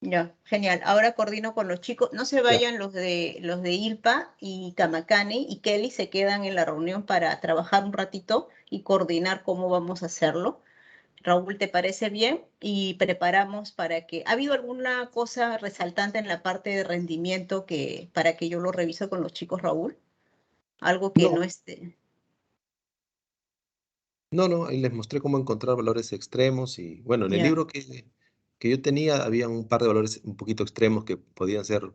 Ya, genial. Ahora coordino con los chicos. No se ya. vayan los de ILPA y Camacani y Kelly se quedan en la reunión para trabajar un ratito y coordinar cómo vamos a hacerlo. Raúl, ¿te parece bien? Y preparamos para que... ¿Ha habido alguna cosa resaltante en la parte de rendimiento para que yo lo revise con los chicos, Raúl? Algo que No, no esté. no, ahí les mostré cómo encontrar valores extremos y bueno, en el Ya. libro que yo tenía había un par de valores un poquito extremos que podían ser